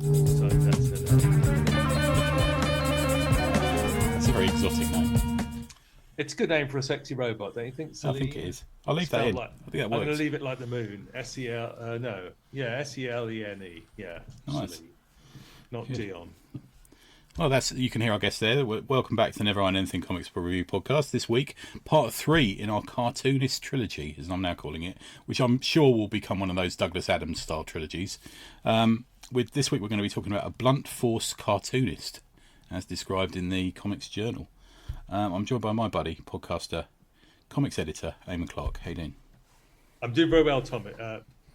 So that's it. That's a very exotic name. It's a good name for a sexy robot, don't you think, I think it Celine? is. I'll leave that Spelled in. like, I think that I'm going to works. leave it like the moon. S-E-L, no. Yeah, Selene. Yeah, Nice. Celine. Not Good. Dion. Well, that's you can hear our guest there. Welcome back to the Never Mind Anything Comics Book Review podcast. This week, part 3 in our cartoonist trilogy, as I'm now calling it, which I'm sure will become one of those Douglas Adams style trilogies. With this week, we're going to be talking about a blunt force cartoonist, as described in the Comics Journal. I'm joined by my buddy, podcaster, comics editor, Eamonn Clarke. How you doing? I'm doing very well, Tommy.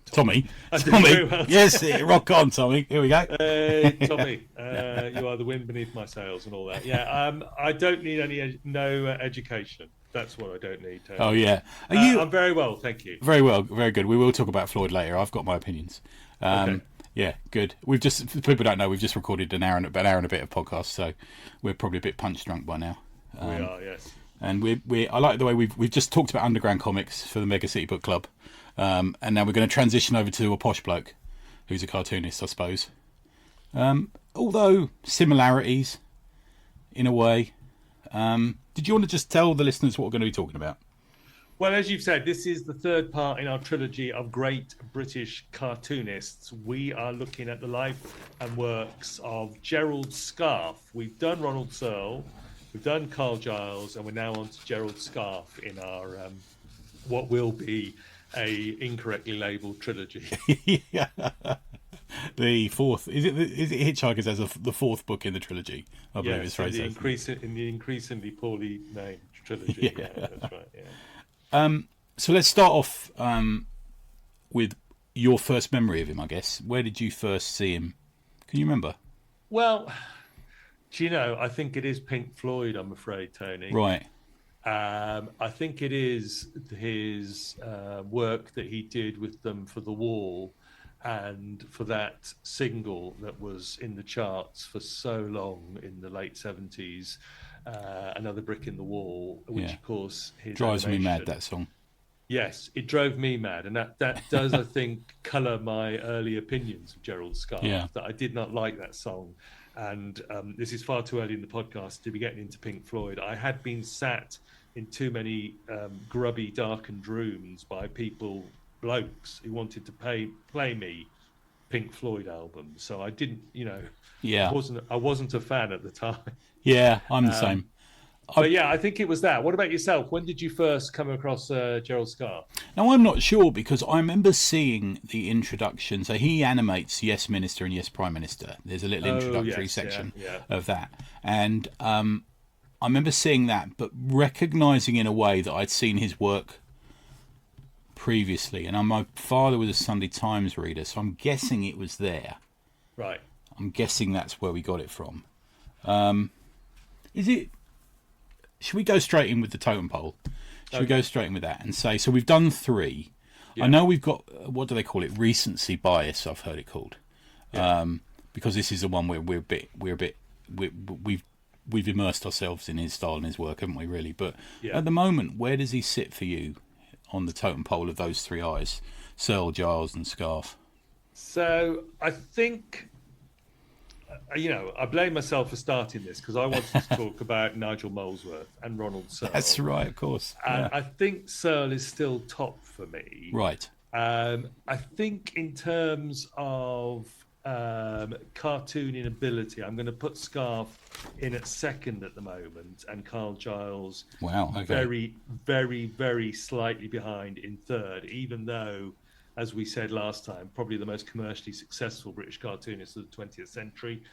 Tommy. I'm doing very well. Yes, rock on, Tommy. Here we go. Hey, Tommy. You are the wind beneath my sails and all that. Yeah, I don't need no education. That's what I don't need. Tony. Oh, yeah. I'm very well, thank you. Very well, very good. We will talk about Floyd later. I've got my opinions. Okay. Yeah, good. We've just, for people who don't know, we've just recorded an hour and a bit of podcast, so we're probably a bit punch drunk by now. We are, yes. And I like the way we've just talked about underground comics for the Mega City Book Club, and now we're going to transition over to a posh bloke who's a cartoonist, I suppose. Although similarities, in a way. Did you want to just tell the listeners what we're going to be talking about? Well, as you've said, this is the third part in our trilogy of great British cartoonists. We are looking at the life and works of Gerald Scarfe. We've done Ronald Searle, we've done Carl Giles, and we're now on to Gerald Scarfe in our what will be a incorrectly labelled trilogy. Yeah. The fourth is it Hitchhikers as the fourth book in the trilogy? I believe it's phrased in the increasingly poorly named trilogy. Yeah, that's right. Yeah. So let's start off with your first memory of him, I guess. Where did you first see him? Can you remember? Well, do you know, I think it is Pink Floyd, I'm afraid, Tony. Right. I think it is his work that he did with them for The Wall and for that single that was in the charts for so long in the late 70s. Another Brick in the Wall, which of course his drives animation. me mad, that song. Yes, it drove me mad, and that does I think colour my early opinions of Gerald Scarfe. Yeah. That I did not like that song, and this is far too early in the podcast to be getting into Pink Floyd. I had been sat in too many grubby, darkened rooms by blokes who wanted to play me Pink Floyd albums, so I didn't, Yeah. I wasn't a fan at the time. Yeah, I'm the same. But yeah, I think it was that. What about yourself? When did you first come across Gerald Scarfe? Now, I'm not sure because I remember seeing the introduction. So he animates Yes Minister and Yes Prime Minister. There's a little introductory section of that. And I remember seeing that, but recognising in a way that I'd seen his work previously. And my father was a Sunday Times reader, so I'm guessing it was there. Right. I'm guessing that's where we got it from. Should we go straight in with the totem pole? Should we go straight in with that and say, so we've done 3. Yeah. I know we've got, what do they call it? Recency bias, I've heard it called. Yeah. Because this is the one where we've immersed ourselves in his style and his work, haven't we, really? But at the moment, where does he sit for you on the totem pole of those 3 eyes? Searle, Giles and Scarfe. So I think, I blame myself for starting this because I wanted to talk about Nigel Molesworth and Ronald Searle. That's right, of course. And I think Searle is still top for me. Right. I think in terms of cartooning ability, I'm going to put Scarfe in at second at the moment, and Carl Giles very, very, very slightly behind in third, even though, as we said last time, probably the most commercially successful British cartoonist of the 20th century.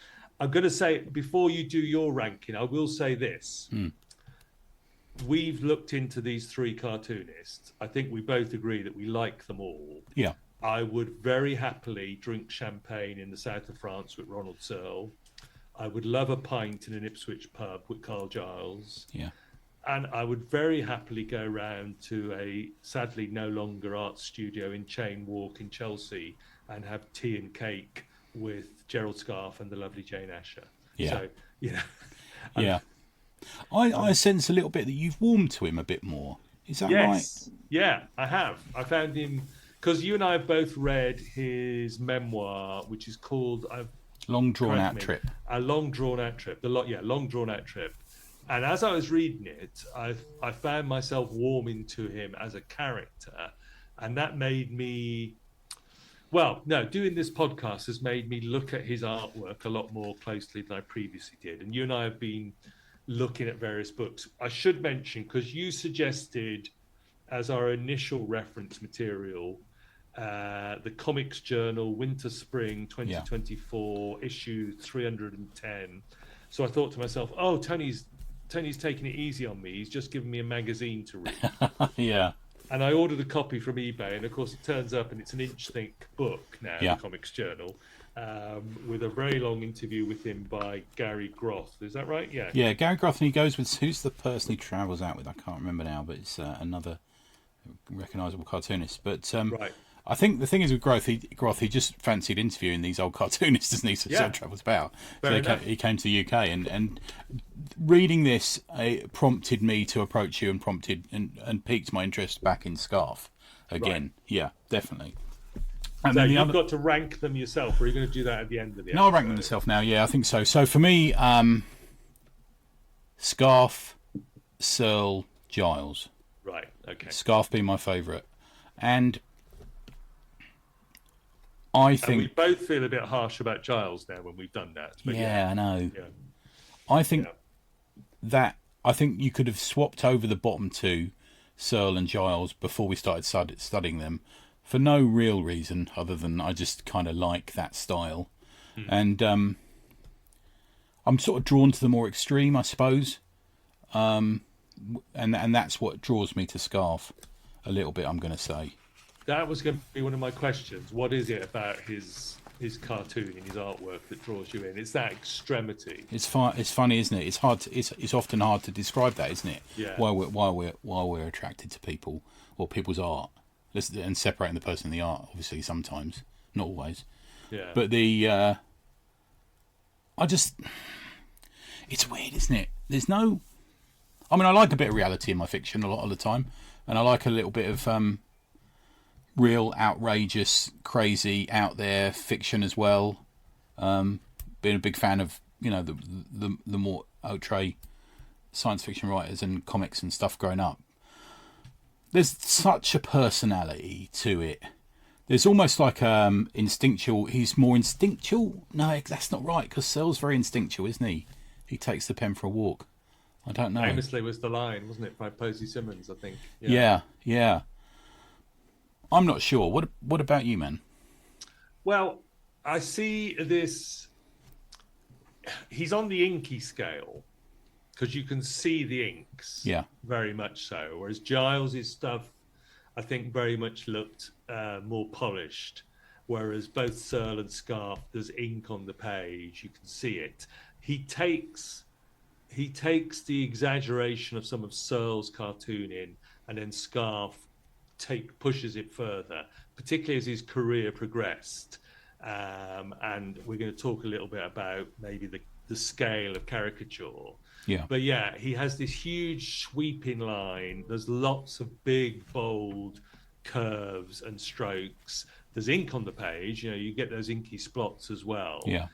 I'm going to say, before you do your ranking, I will say this. We've looked into these 3 cartoonists. I think we both agree that we like them all. Yeah. I would very happily drink champagne in the south of France with Ronald Searle. I would love a pint in an Ipswich pub with Carl Giles. Yeah. And I would very happily go round to a sadly no longer art studio in Chain Walk in Chelsea and have tea and cake with Gerald Scarfe and the lovely Jane Asher. Yeah. So, yeah. I sense a little bit that you've warmed to him a bit more. Is that right? Yeah, I have. I found him, because you and I have both read his memoir, which is called, Long drawn Correct out me. trip. A long drawn out trip. Long drawn out trip. And as I was reading it, I found myself warming to him as a character, and that made me. Well, no, doing this podcast has made me look at his artwork a lot more closely than I previously did. And you and I have been looking at various books. I should mention, because you suggested as our initial reference material, the Comics Journal, Winter Spring 2024, issue 310. So I thought to myself, oh, Tony's taking it easy on me. He's just given me a magazine to read. Yeah. And I ordered a copy from eBay, and of course it turns up and it's an inch-thick book now, the Comics Journal, with a very long interview with him by Gary Groth. Is that right? Yeah. Yeah, Gary Groth, and he goes with, who's the person he travels out with? I can't remember now, but it's another recognisable cartoonist. But right. I think the thing is with Groth, he just fancied interviewing these old cartoonists, doesn't he? So travels about. So he came to the UK, and reading this prompted me to approach you, and piqued my interest back in Scarfe again. Right. Yeah, definitely. And so you've got to rank them yourself, or are you going to do that at the end of the episode? No, I'll rank them myself now. Yeah, I think so. So for me, Scarfe, Searle, Giles. Right. Okay. Scarfe being my favourite, and I think we both feel a bit harsh about Giles now when we've done that. But I know. Yeah. I think that you could have swapped over the bottom two, Searle and Giles, before we started studying them, for no real reason other than I just kind of like that style, and I'm sort of drawn to the more extreme, I suppose, and that's what draws me to Scarfe a little bit, I'm going to say. That was going to be one of my questions. What is it about his cartooning, his artwork that draws you in? It's that extremity. It's funny, isn't it? It's hard. It's often hard to describe that, isn't it? Yeah. Why we're attracted to people or people's art, and separating the person and the art. Obviously, sometimes, not always. Yeah. But it's weird, isn't it? There's no. I mean, I like a bit of reality in my fiction a lot of the time, and I like a little bit of real outrageous, crazy, out there fiction as well. Been a big fan of the more outre science fiction writers and comics and stuff growing up. There's such a personality to it. There's almost like instinctual. He's more instinctual. No, that's not right, because Searle's very instinctual, isn't he? He takes the pen for a walk. I don't know. Famously was the line, wasn't it, by Posey Simmons, I think. Yeah. I'm not sure. What about you, man? Well, I see this. He's on the inky scale, because you can see the inks. Yeah. Very much so. Whereas Giles's stuff, I think, very much looked more polished. Whereas both Searle and Scarfe, there's ink on the page. You can see it. He takes the exaggeration of some of Searle's cartooning, and then Scarfe pushes it further, particularly as his career progressed. And we're going to talk a little bit about maybe the scale of caricature. Yeah. But yeah, he has this huge sweeping line. There's lots of big, bold curves and strokes. There's ink on the page. You get those inky splots as well. Yeah.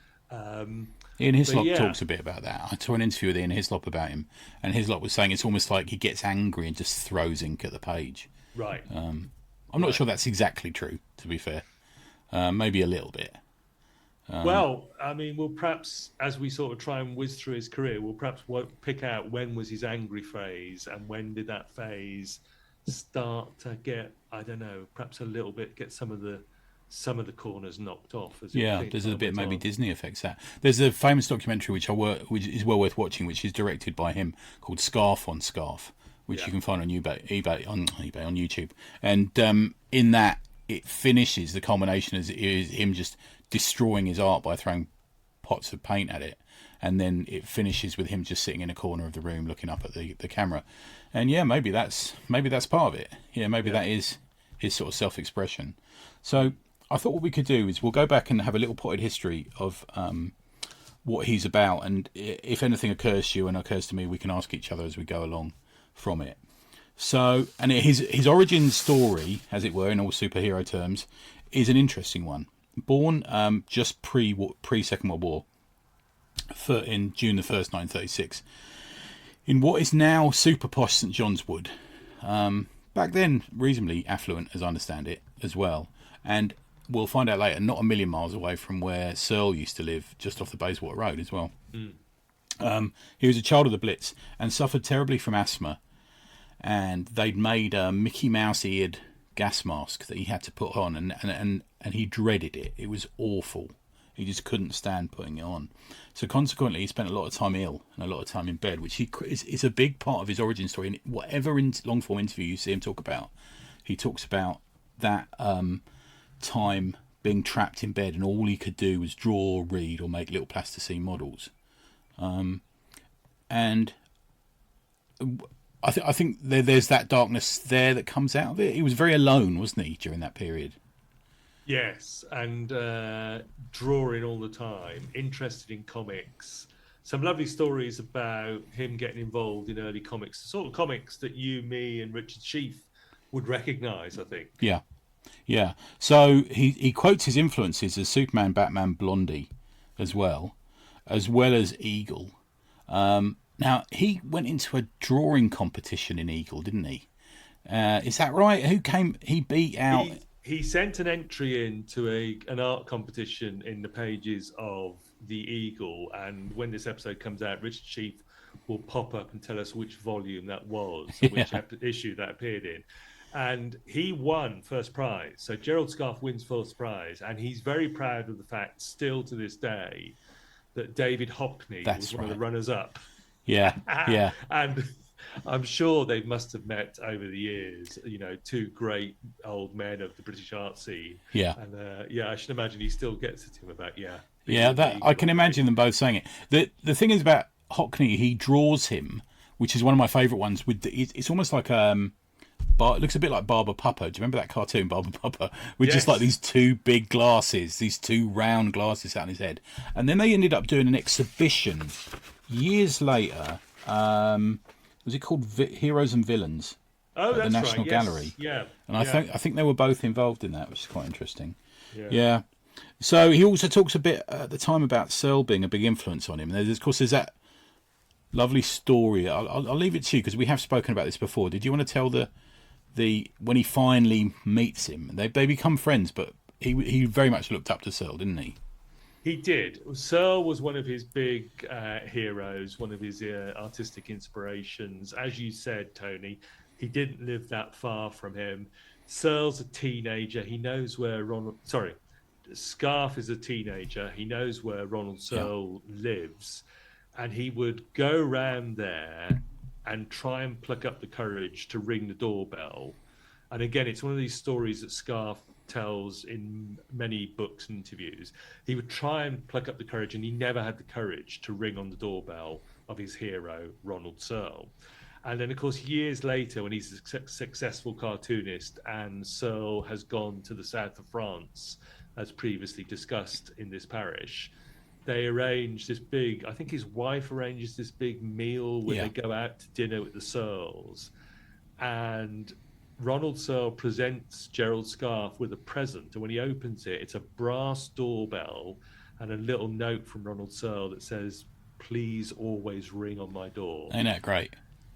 Ian Hislop talks a bit about that. I saw an interview with Ian Hislop about him, and Hislop was saying it's almost like he gets angry and just throws ink at the page. Right. I'm not sure that's exactly true, to be fair. Maybe a little bit. Well, I mean, we'll perhaps, as we sort of try and whiz through his career, we'll perhaps pick out when was his angry phase, and when did that phase start to get, I don't know, perhaps a little bit, get some of the corners knocked off. There's a bit maybe Disney affects that. There's a famous documentary which is well worth watching, which is directed by him, called Scarfe on Scarfe, which you can find on eBay on YouTube. And in that, it finishes, the culmination is him just destroying his art by throwing pots of paint at it, and then it finishes with him just sitting in a corner of the room looking up at the camera. And maybe that's part of it. That is his sort of self-expression. So I thought what we could do is we'll go back and have a little potted history of what he's about, and if anything occurs to you and occurs to me, we can ask each other as we go along from it. So, and his origin story, as it were, in all superhero terms, is an interesting one. born just pre Second World War, in June the 1st, 1936, in what is now super posh St John's Wood. Back then, reasonably affluent, as I understand it, as well. And we'll find out later, not a million miles away from where Searle used to live, just off the Bayswater Road as well. He was a child of the Blitz and suffered terribly from asthma. And they'd made a Mickey Mouse-eared gas mask that he had to put on, and he dreaded it. It was awful. He just couldn't stand putting it on. So consequently, he spent a lot of time ill and a lot of time in bed, which is a big part of his origin story. And whatever long-form interview you see him talk about, he talks about that time being trapped in bed and all he could do was draw, read, or make little plasticine models. And I think there's that darkness there that comes out of it. He was very alone, wasn't he, during that period? Yes, and drawing all the time, interested in comics. Some lovely stories about him getting involved in early comics, the sort of comics that you, me, and Richard Sheath would recognise, I think. Yeah. So he quotes his influences as Superman, Batman, Blondie, as well as Eagle. Now, he went into a drawing competition in Eagle, didn't he? Is that right? He beat out... He sent an entry into an art competition in the pages of the Eagle, and when this episode comes out, Richard Sheath will pop up and tell us which volume that was, which issue that appeared in. And he won first prize. So Gerald Scarfe wins first prize, and he's very proud of the fact, still to this day, that David Hockney was one of the runners-up. Yeah. And I'm sure they must have met over the years, two great old men of the British art scene. Yeah. And I should imagine he still gets at him about, that I can imagine them both saying it. The thing is about Hockney, he draws him, which is one of my favourite ones. It's almost like it looks a bit like Barber Papa. Do you remember that cartoon, Barber Papa? With just like these two big glasses, these two round glasses out on his head. And then they ended up doing an exhibition years later. Was it called Heroes and Villains? Oh, at the National Gallery. Yeah. And I think they were both involved in that, which is quite interesting. Yeah. So he also talks a bit at the time about Searle being a big influence on him. Of course, there's that lovely story. I'll leave it to you because we have spoken about this before. Did you want to tell the when he finally meets him? They become friends, but he very much looked up to Searle, didn't he? He did. Searle was one of his big heroes, one of his artistic inspirations. As you said, Tony, he didn't live that far from him. Searle's a teenager. He knows where Scarfe is a teenager. He knows where Ronald Searle lives. And he would go round there and try and pluck up the courage to ring the doorbell. And again, it's one of these stories that Scarfe tells in many books and interviews. He would try and pluck up the courage, and he never had the courage to ring on the doorbell of his hero, Ronald Searle. And then, of course, years later, when he's a successful cartoonist and Searle has gone to the south of France, as previously discussed in this parish, they arrange this big, I think his wife arranges this big meal where they go out to dinner with the Searles. And Ronald Searle presents Gerald Scarfe with a present, and when he opens it, it's a brass doorbell and a little note from Ronald Searle that says, "Please always ring on my door." Ain't that great?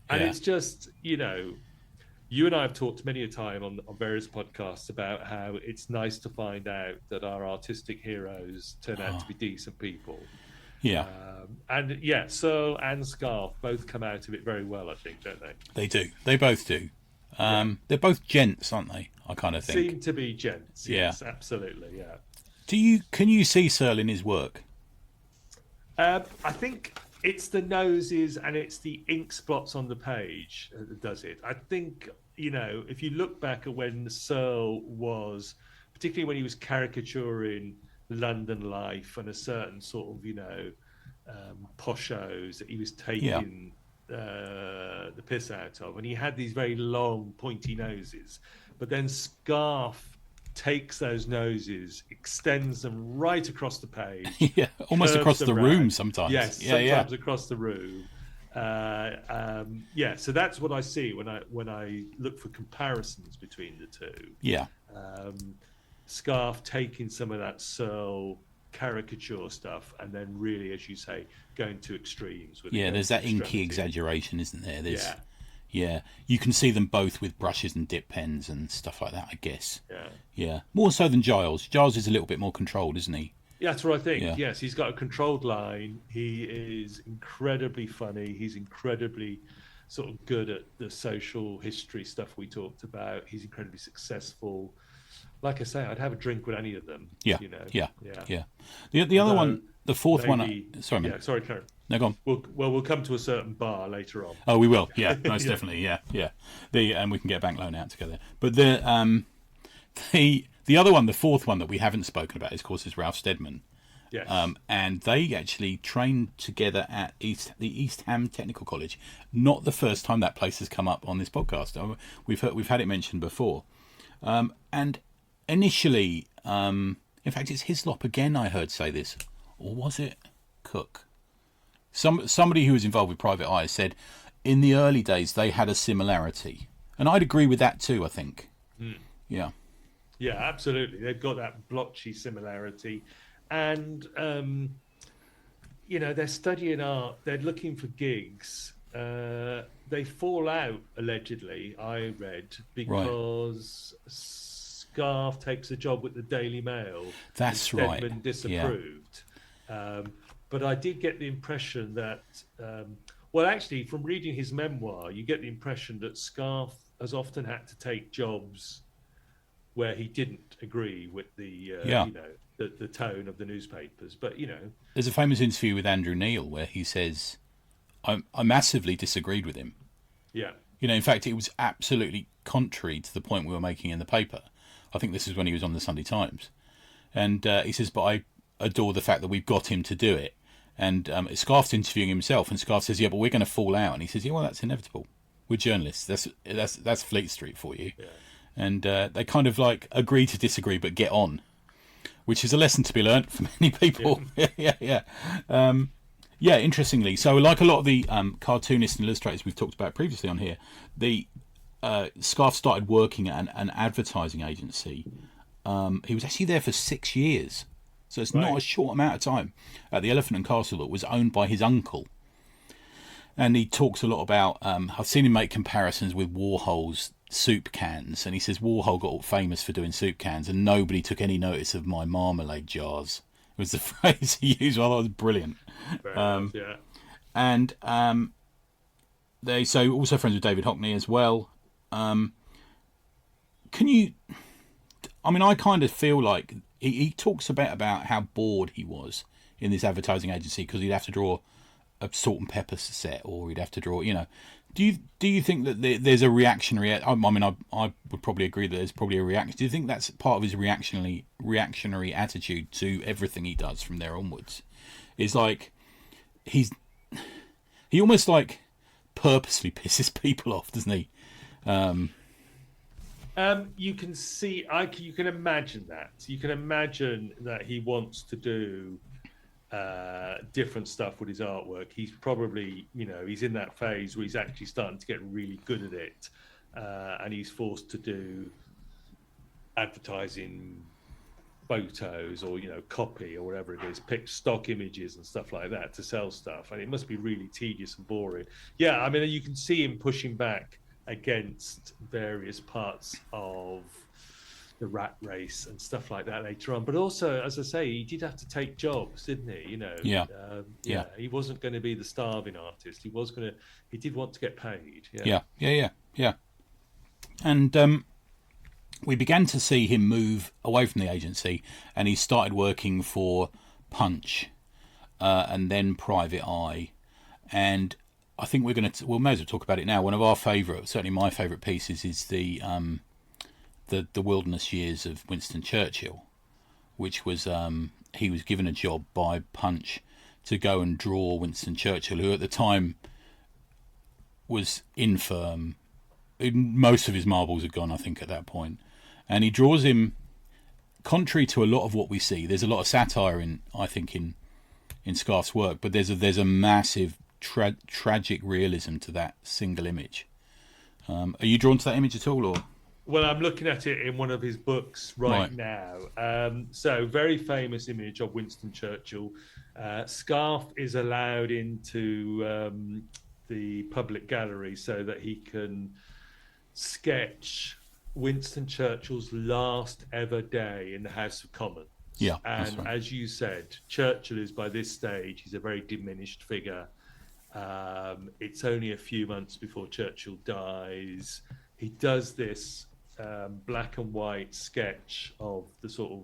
And it's just, you and I have talked many a time on various podcasts about how it's nice to find out that our artistic heroes turn out to be decent people. Yeah. Searle and Scarfe both come out of it very well, I think, don't they? They do. They both do. They're both gents, aren't they? I kind of think. Seem to be gents. Yes, absolutely. Yeah. Can you see Searle in his work? I think it's the noses and it's the ink spots on the page that does it. I think, if you look back at when Searle was, particularly when he was caricaturing London life and a certain sort of, poshos that he was taking the piss out of, and he had these very long pointy noses, but then Scarfe takes those noses, extends them right across the page, almost across the room sometimes. Sometimes across the room. So that's what I see when I look for comparisons between the two. Scarfe taking some of that Searle caricature stuff and then really, as you say, going to extremes with Yeah, there's that inky extremity. exaggeration, isn't there? Yeah. Yeah, you can see them both with brushes and dip pens and stuff like that, I guess. Yeah. Yeah, more so than Giles. Giles is a little bit more controlled, isn't he? Yeah, that's what I think. Yeah. Yes, he's got a controlled line. He is incredibly funny. He's incredibly sort of good at the social history stuff we talked about. He's incredibly successful. Like I say, I'd have a drink with any of them. Yeah, you know. yeah. The other one, the fourth maybe, one. Sorry, man. Yeah, sorry, Karen. No, go on. We'll come to a certain bar later on. Oh, we will. Yeah, most definitely. Yeah. And we can get a bank loan out together. But the other one, the fourth one that we haven't spoken about, of course, is Ralph Steadman. Yes. And they actually trained together at the East Ham Technical College. Not the first time that place has come up on this podcast. We've had it mentioned before. And initially, in fact, it's Hislop again. I heard say this, or was it Cook? Somebody who was involved with Private Eye said in the early days they had a similarity, and I'd agree with that too. I think. Yeah. Yeah, absolutely. They've got that blotchy similarity. And, they're studying art. They're looking for gigs. They fall out, allegedly, I read, because Scarfe takes a job with the Daily Mail. That's and right. Steadman disapproved. Yeah. But I did get the impression that, actually, from reading his memoir, you get the impression that Scarfe has often had to take jobs where he didn't agree with the tone of the newspapers. But, there's a famous interview with Andrew Neil where he says, I massively disagreed with him. Yeah. In fact, it was absolutely contrary to the point we were making in the paper. I think this is when he was on the Sunday Times. And he says, but I adore the fact that we've got him to do it. And Scarfe's interviewing himself, and Scarfe says, yeah, but we're going to fall out. And he says, yeah, well, that's inevitable. We're journalists. That's Fleet Street for you. Yeah. And they kind of like agree to disagree but get on, which is a lesson to be learnt for many people. Yeah. Interestingly, so like a lot of the cartoonists and illustrators we've talked about previously on here, the Scarfe started working at an advertising agency. He was actually there for 6 years, so it's not a short amount of time, at the Elephant and Castle that was owned by his uncle. And he talks a lot about, I've seen him make comparisons with Warhol's soup cans, and he says Warhol got famous for doing soup cans and nobody took any notice of my marmalade jars. It was the phrase he used. Well, that was brilliant. And they also friends with David Hockney as well. I kind of feel like he talks about how bored he was in this advertising agency because he'd have to draw a salt and pepper set, or he'd have to draw, Do you think that there's a reactionary? I would probably agree that there's probably a reaction. Do you think that's part of his reactionary attitude to everything he does from there onwards? Is like he almost like purposely pisses people off, doesn't he? You can see, you can imagine that. You can imagine that he wants to do different stuff with his artwork. He's probably, he's in that phase where he's actually starting to get really good at it, and he's forced to do advertising photos or copy or whatever it is, pick stock images and stuff like that to sell stuff, and it must be really tedious and boring. You can see him pushing back against various parts of the rat race and stuff like that later on. But also, as I say, he did have to take jobs, didn't he? He wasn't going to be the starving artist. He did want to get paid. Yeah. And we began to see him move away from the agency, and he started working for Punch, and then Private Eye. And I think we may as well talk about it now. One of our favourite, certainly my favourite pieces, is the wilderness years of Winston Churchill, which was he was given a job by Punch to go and draw Winston Churchill, who at the time was infirm. Most of his marbles had gone, I think, at that point. And he draws him, contrary to a lot of what we see. There's a lot of satire in Scarfe's work, but there's a massive tragic realism to that single image. Are you drawn to that image at all, or? Well, I'm looking at it in one of his books right now. So, very famous image of Winston Churchill. Scarfe is allowed into the public gallery so that he can sketch Winston Churchill's last ever day in the House of Commons. Yeah, and right. as you said, Churchill is by this stage, he's a very diminished figure. It's only a few months before Churchill dies. He does this black and white sketch of the sort of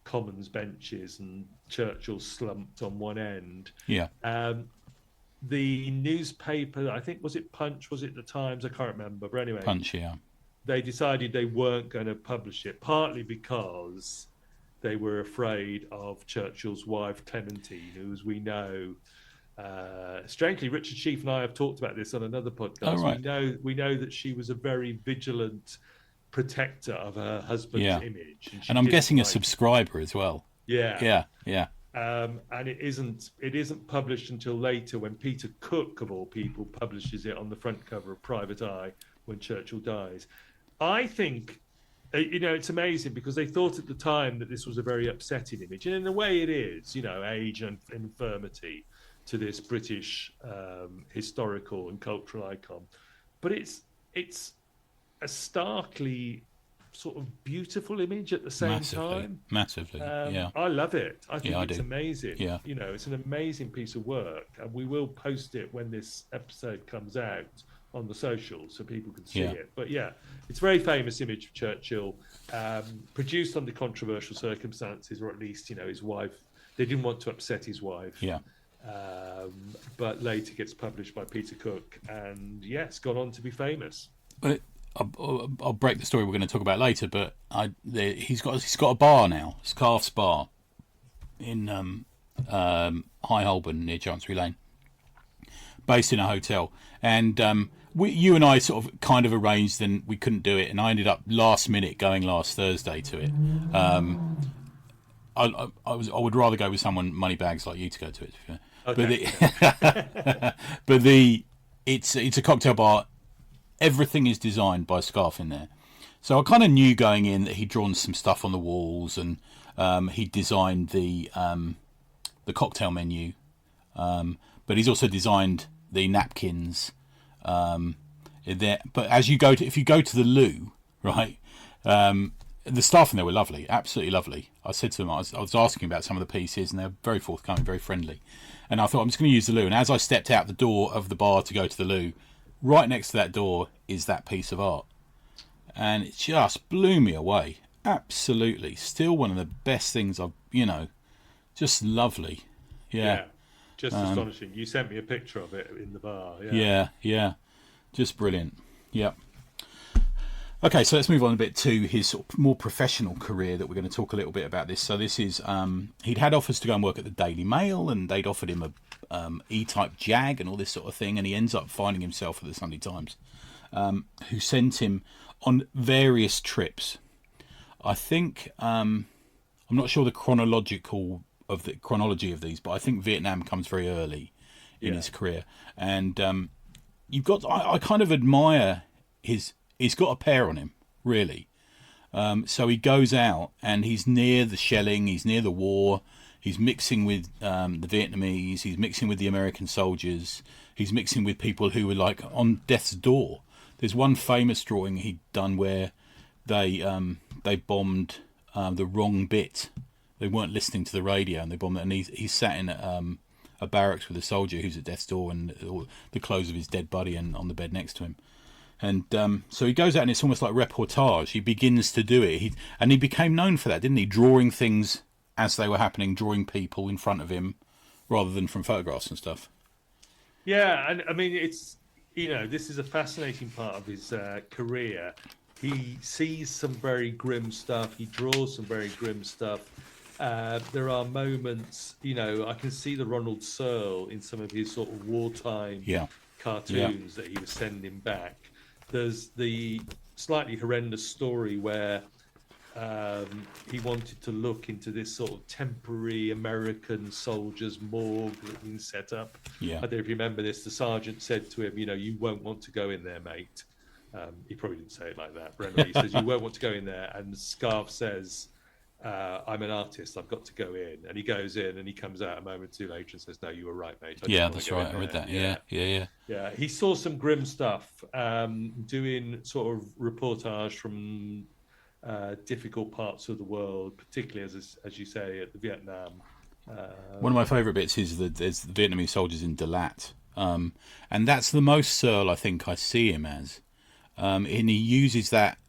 Commons benches and Churchill slumped on one end. Yeah. The newspaper, I think, was it Punch? Was it the Times? I can't remember. But anyway, Punch, yeah. They decided they weren't going to publish it, partly because they were afraid of Churchill's wife, Clementine, who, as we know, strangely, Richard Sheaf and I have talked about this on another podcast. Oh, right. We know that she was a very vigilant protector of her husband's image, and I'm guessing a subscriber as well. Yeah. And it isn't published until later, when Peter Cook, of all people, publishes it on the front cover of Private Eye when Churchill dies. I think, it's amazing because they thought at the time that this was a very upsetting image, and in a way it is, age and infirmity to this British historical and cultural icon. But it's a starkly sort of beautiful image at the same time. Massively, yeah. I love it. I think it's amazing. Yeah. It's an amazing piece of work, and we will post it when this episode comes out on the socials so people can see it. But it's a very famous image of Churchill, produced under controversial circumstances, or at least, his wife, they didn't want to upset his wife. Yeah. But later gets published by Peter Cook, and it's gone on to be famous. I'll break the story we're going to talk about later, but he's got a bar now, Scarfe's Bar, in High Holborn near Chancery Lane, based in a hotel. And you and I sort of kind of arranged, and we couldn't do it, and I ended up last minute going last Thursday to it. I would rather go with someone moneybags like you to go to it. Okay. But it's a cocktail bar. Everything is designed by Scarfe in there. So I kind of knew going in that he'd drawn some stuff on the walls, and he designed the cocktail menu, but he's also designed the napkins. There, but if you go to the loo, right, the staff in there were lovely, absolutely lovely. I said to them, I was asking about some of the pieces, and they're very forthcoming, very friendly. And I thought, I'm just going to use the loo. And as I stepped out the door of the bar to go to the loo, right next to that door is that piece of art, and it just blew me away. Absolutely, still one of the best things I've, just lovely. Just astonishing. You sent me a picture of it in the bar. Yeah, just brilliant. Yep. Okay, so let's move on a bit to his sort of more professional career that we're going to talk a little bit about this. So this is, he'd had offers to go and work at the Daily Mail, and they'd offered him a E-type Jag and all this sort of thing, and he ends up finding himself at the Sunday Times, who sent him on various trips. I think, I'm not sure the chronology of these, but I think Vietnam comes very early in his career. And I kind of admire he's got a pair on him, really. So he goes out and he's near the shelling, he's near the war, he's mixing with the Vietnamese, he's mixing with the American soldiers, he's mixing with people who were like on death's door. There's one famous drawing he'd done where they bombed the wrong bit. They weren't listening to the radio, and they bombed it, and he's sat in a barracks with a soldier who's at death's door, and the clothes of his dead buddy and on the bed next to him. And so he goes out, and it's almost like reportage. He begins to do it. He became known for that, didn't he? Drawing things as they were happening, drawing people in front of him rather than from photographs and stuff. Yeah, and I mean, it's, this is a fascinating part of his career. He sees some very grim stuff. He draws some very grim stuff. There are moments, I can see the Ronald Searle in some of his sort of wartime cartoons that he was sending back. There's the slightly horrendous story where he wanted to look into this sort of temporary American soldiers' morgue that had been set up. Yeah. I don't know if you remember this. The sergeant said to him, you won't want to go in there, mate. He probably didn't say it like that. But anyway, he says, you won't want to go in there. And Scarfe says, I'm an artist, I've got to go in. And he goes in and he comes out a moment or two later and says, no, you were right, mate. Yeah, that's right. I read that. Yeah. He saw some grim stuff, doing sort of reportage from difficult parts of the world, particularly, as you say, at the Vietnam. One of my favourite bits is there's the Vietnamese soldiers in Dalat. And that's the most Searle I think I see him as. And he uses that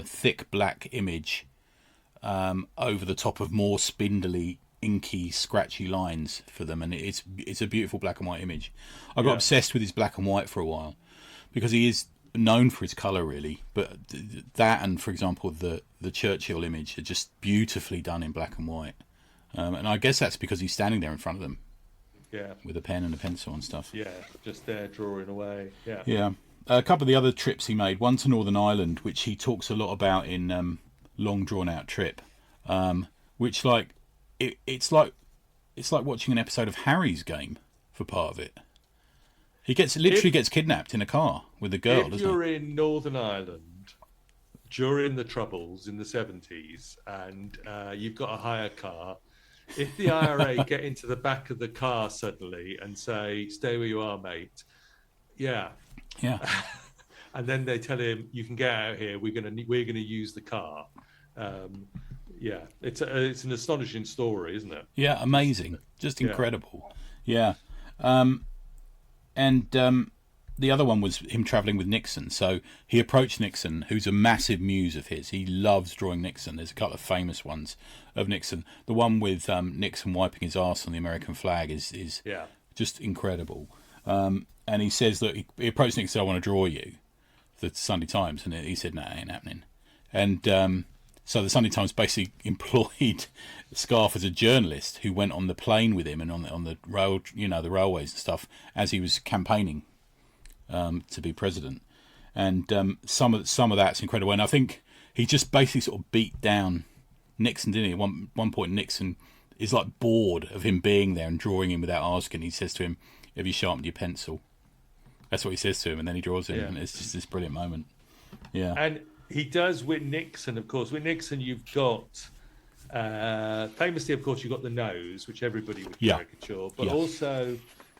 thick black image over the top of more spindly, inky, scratchy lines for them, and it's a beautiful black and white image. I got obsessed with his black and white for a while because he is known for his colour, really. But that and, for example, the Churchill image are just beautifully done in black and white. And I guess that's because he's standing there in front of them, with a pen and a pencil and stuff. Yeah, just there drawing away. Yeah. A couple of the other trips he made, one to Northern Ireland, which he talks a lot about in Long Drawn Out Trip, which it's like watching an episode of Harry's Game for part of it. He literally gets kidnapped in a car with a girl, doesn't he? If you're in Northern Ireland during the Troubles in the 70s and you've got a hire car, if the IRA get into the back of the car suddenly and say, stay where you are, mate, yeah. And then they tell him, you can get out here, we're gonna use the car. It's an astonishing story, isn't it? Yeah, amazing, just incredible. And the other one was him travelling with Nixon. So he approached Nixon, who's a massive muse of his. He loves drawing Nixon. There's a couple of famous ones of Nixon. The one with Nixon wiping his arse on the American flag is just incredible. And he says that he approached Nixon, I want to draw you, the Sunday Times, and he said, no, it ain't happening. And so the Sunday Times basically employed Scarfe as a journalist who went on the plane with him and on the road, the railways and stuff, as he was campaigning to be president. And some of that's incredible. And I think he just basically sort of beat down Nixon, didn't he? At one point, Nixon is like bored of him being there and drawing him without asking. He says to him, have you sharpened your pencil? That's what he says to him, and then he draws him, and it's just this brilliant moment. Yeah. And he does with Nixon, of course. With Nixon, you've got, famously, of course, you've got the nose, which everybody would caricature, but also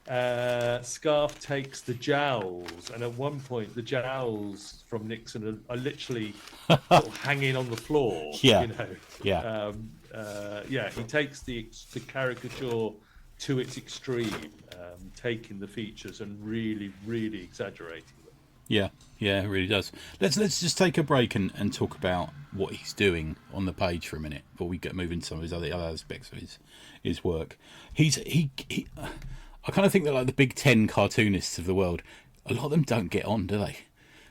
Scarfe takes the jowls, and at one point, the jowls from Nixon are literally sort of hanging on the floor. He takes the caricature to its extreme, taking the features and really, really exaggerating them. Yeah, it really does. Let's just take a break and talk about what he's doing on the page for a minute before we get moving to some of his other aspects of his work. I kind of think that like the big 10 cartoonists of the world, a lot of them don't get on, do they?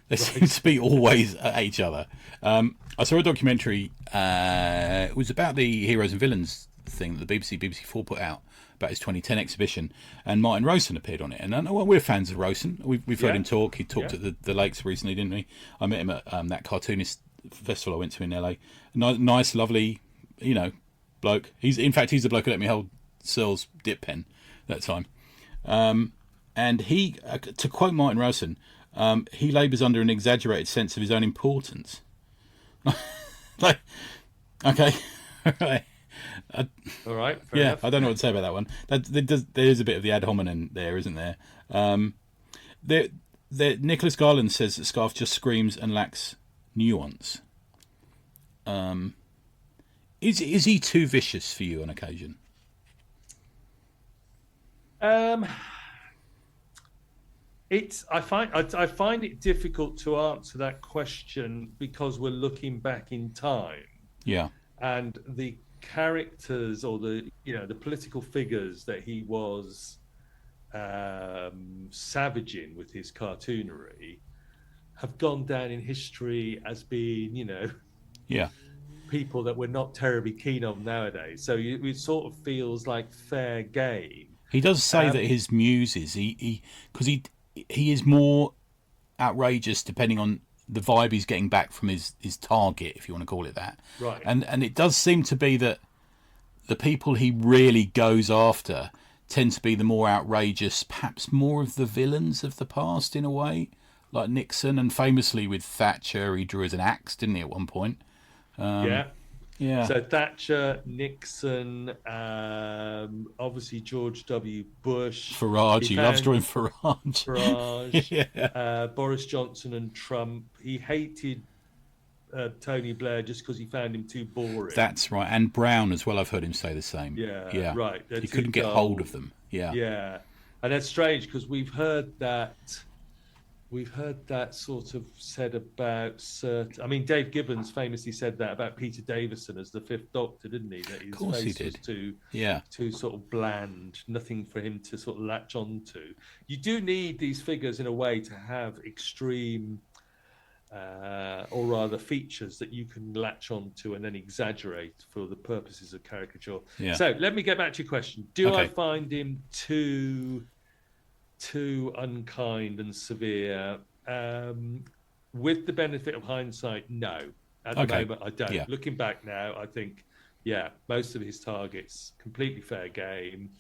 They seem to be always at each other. I saw a documentary. It was about the Heroes and Villains thing that the BBC4 put out about his 2010 exhibition, and Martin Rowson appeared on it. And we're fans of Rowson. We've heard him talk. He talked at the Lakes recently, didn't we? I met him at that cartoonist festival I went to in LA. Nice, lovely, bloke. He's the bloke who let me hold Searle's dip pen that time. And he, to quote Martin Rowson, he labours under an exaggerated sense of his own importance. Okay. All right. Fair enough. I don't know what to say about that one. There is a bit of the ad hominem there, isn't there? Nicholas Garland says that Scarfe just screams and lacks nuance. Is he too vicious for you on occasion? I find it difficult to answer that question because we're looking back in time. Yeah. And the characters or the political figures that he was savaging with his cartoonery have gone down in history as being, people that we're not terribly keen on nowadays. So it sort of feels like fair game. He does say that his muses, because he is more outrageous depending on the vibe he's getting back from his target, if you want to call it that. Right. And it does seem to be that the people he really goes after tend to be the more outrageous, perhaps more of the villains of the past in a way. like Nixon, and famously with Thatcher, he drew as an axe, didn't he, at one point? Yeah. Yeah. So Thatcher, Nixon, obviously George W. Bush. Farage, he loves drawing Farage. Farage, Boris Johnson and Trump. He hated Tony Blair just because he found him too boring. That's right. And Brown as well, I've heard him say the same. Yeah. Right. He couldn't get hold of them. Yeah. Yeah. And that's strange because we've heard that sort of said about certain. I mean, Dave Gibbons famously said that about Peter Davison as the Fifth Doctor, didn't he? That his face was too sort of bland, nothing for him to sort of latch on to. You do need these figures in a way to have extreme, or rather features that you can latch on to and then exaggerate for the purposes of caricature. Yeah. So let me get back to your question. Do I find him too unkind and severe? With the benefit of hindsight, no. At the moment, I don't. Looking back now, I think, most of his targets completely fair game.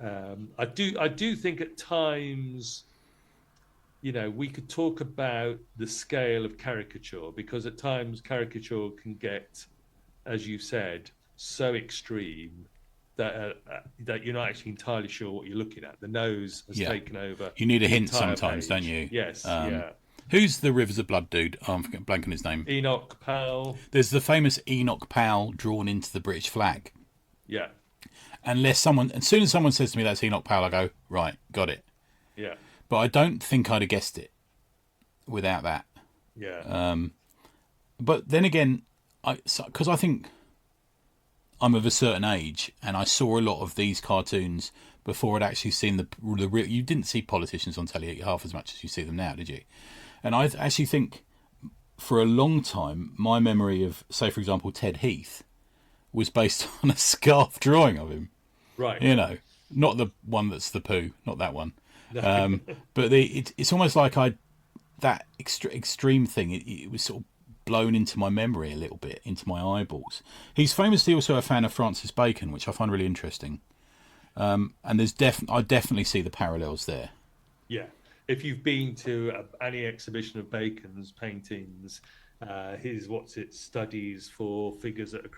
I do think at times, we could talk about the scale of caricature, because at times caricature can get, as you said, so extreme that you're not actually entirely sure what you're looking at. The nose has taken over. You need a hint sometimes, don't you? Yes, Who's the Rivers of Blood dude? Oh, I'm blanking his name. Enoch Powell. There's the famous Enoch Powell drawn into the British flag. Yeah. As soon as someone says to me that's Enoch Powell, I go, right, got it. Yeah. But I don't think I'd have guessed it without that. Yeah. But then again, because I think I'm of a certain age, and I saw a lot of these cartoons before I'd actually seen the real. You didn't see politicians on telly half as much as you see them now, did you? And I actually think, for a long time, my memory of, say, for example, Ted Heath was based on a scarf drawing of him. Right. Not the one that's the poo, not that one. No. But it's almost like that extreme thing. It was sort of blown into my memory a little bit, into my eyeballs. He's famously also a fan of Francis Bacon, which I find really interesting. And I definitely see the parallels there. Yeah. If you've been to any exhibition of Bacon's paintings, his studies for figures at a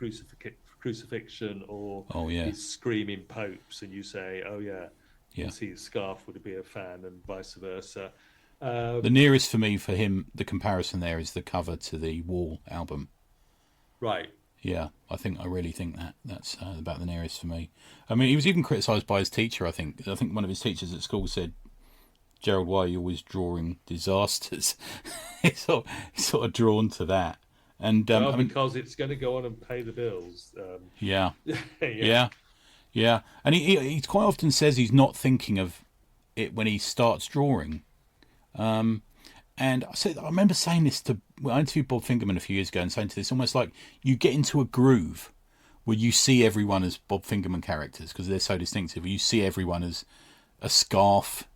crucifixion, or his screaming popes, and you say, you can see Scarfe would be a fan, and vice versa. The nearest for me, for him, the comparison there is the cover to the Wall album. Right. Yeah, I really think that's about the nearest for me. I mean, he was even criticised by his teacher, I think. I think one of his teachers at school said, Gerald, why are you always drawing disasters? He's sort of drawn to that. And because it's going to go on and pay the bills. Yeah. And he quite often says he's not thinking of it when he starts drawing. And I remember saying this I interviewed Bob Fingerman a few years ago and saying to this, almost like you get into a groove where you see everyone as Bob Fingerman characters because they're so distinctive. You see everyone as a scarf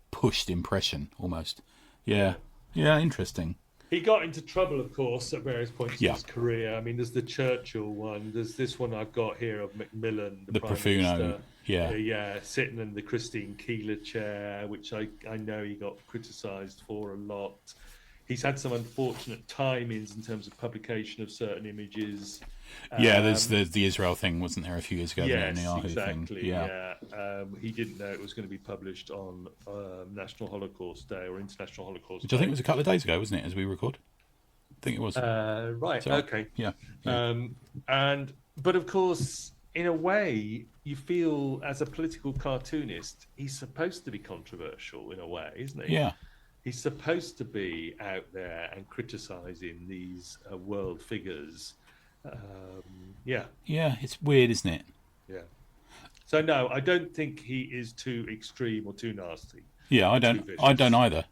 pushed impression almost. Yeah, interesting. He got into trouble, of course, at various points in his career. I mean, there's the Churchill one. There's this one I've got here of Macmillan, the Prime Minister. Sitting in the Christine Keeler chair, which I know he got criticised for a lot. He's had some unfortunate timings in terms of publication of certain images. There's the Israel thing, wasn't there, a few years ago? Yes, the Yahoo exactly. Thing. He didn't know it was going to be published on National Holocaust Day or International Holocaust Day. Which I think was a couple of days ago, wasn't it, as we record? I think it was. Right, okay. Yeah. But of course, in a way, you feel as a political cartoonist, he's supposed to be controversial in a way, isn't he? Yeah. He's supposed to be out there and criticising these world figures. Yeah, it's weird, isn't it? Yeah. So no, I don't think he is too extreme or too nasty. Yeah, I don't either.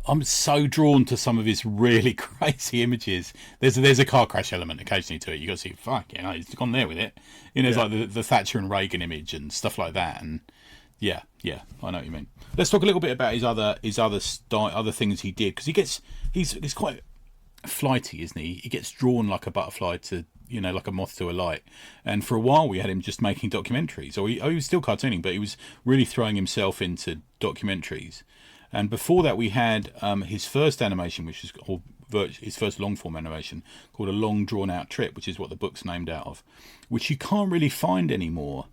I'm so drawn to some of his really crazy images. There's a car crash element occasionally to it. You got to see, he's gone there with it. It's like the Thatcher and Reagan image and stuff like that. And yeah, I know what you mean. Let's talk a little bit about his other things he did, because he's quite flighty, isn't he? He gets drawn like a butterfly to like a moth to a light. And for a while we had him just making documentaries, or he was still cartooning, but he was really throwing himself into documentaries. And before that we had his first animation, his first long form animation, called A Long Drawn Out Trip, which is what the book's named out of, which you can't really find anymore.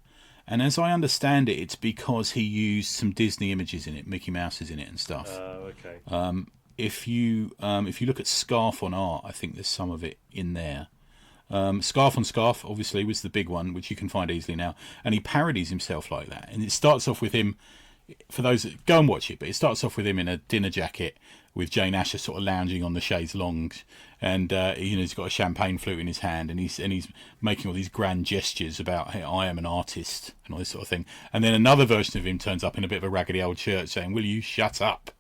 And as I understand it, it's because he used some Disney images in it. Mickey Mouse is in it and stuff. Oh, okay. If you look at Scarfe on Art, I think there's some of it in there. Scarfe on Scarfe, obviously, was the big one, which you can find easily now. And he parodies himself like that. And it starts off with him, for those that go and watch it, but it starts off with him in a dinner jacket with Jane Asher sort of lounging on the chaise longue, and he's got a champagne flute in his hand, and he's making all these grand gestures about, hey, I am an artist and all this sort of thing. And then another version of him turns up in a bit of a raggedy old shirt saying, "Will you shut up?"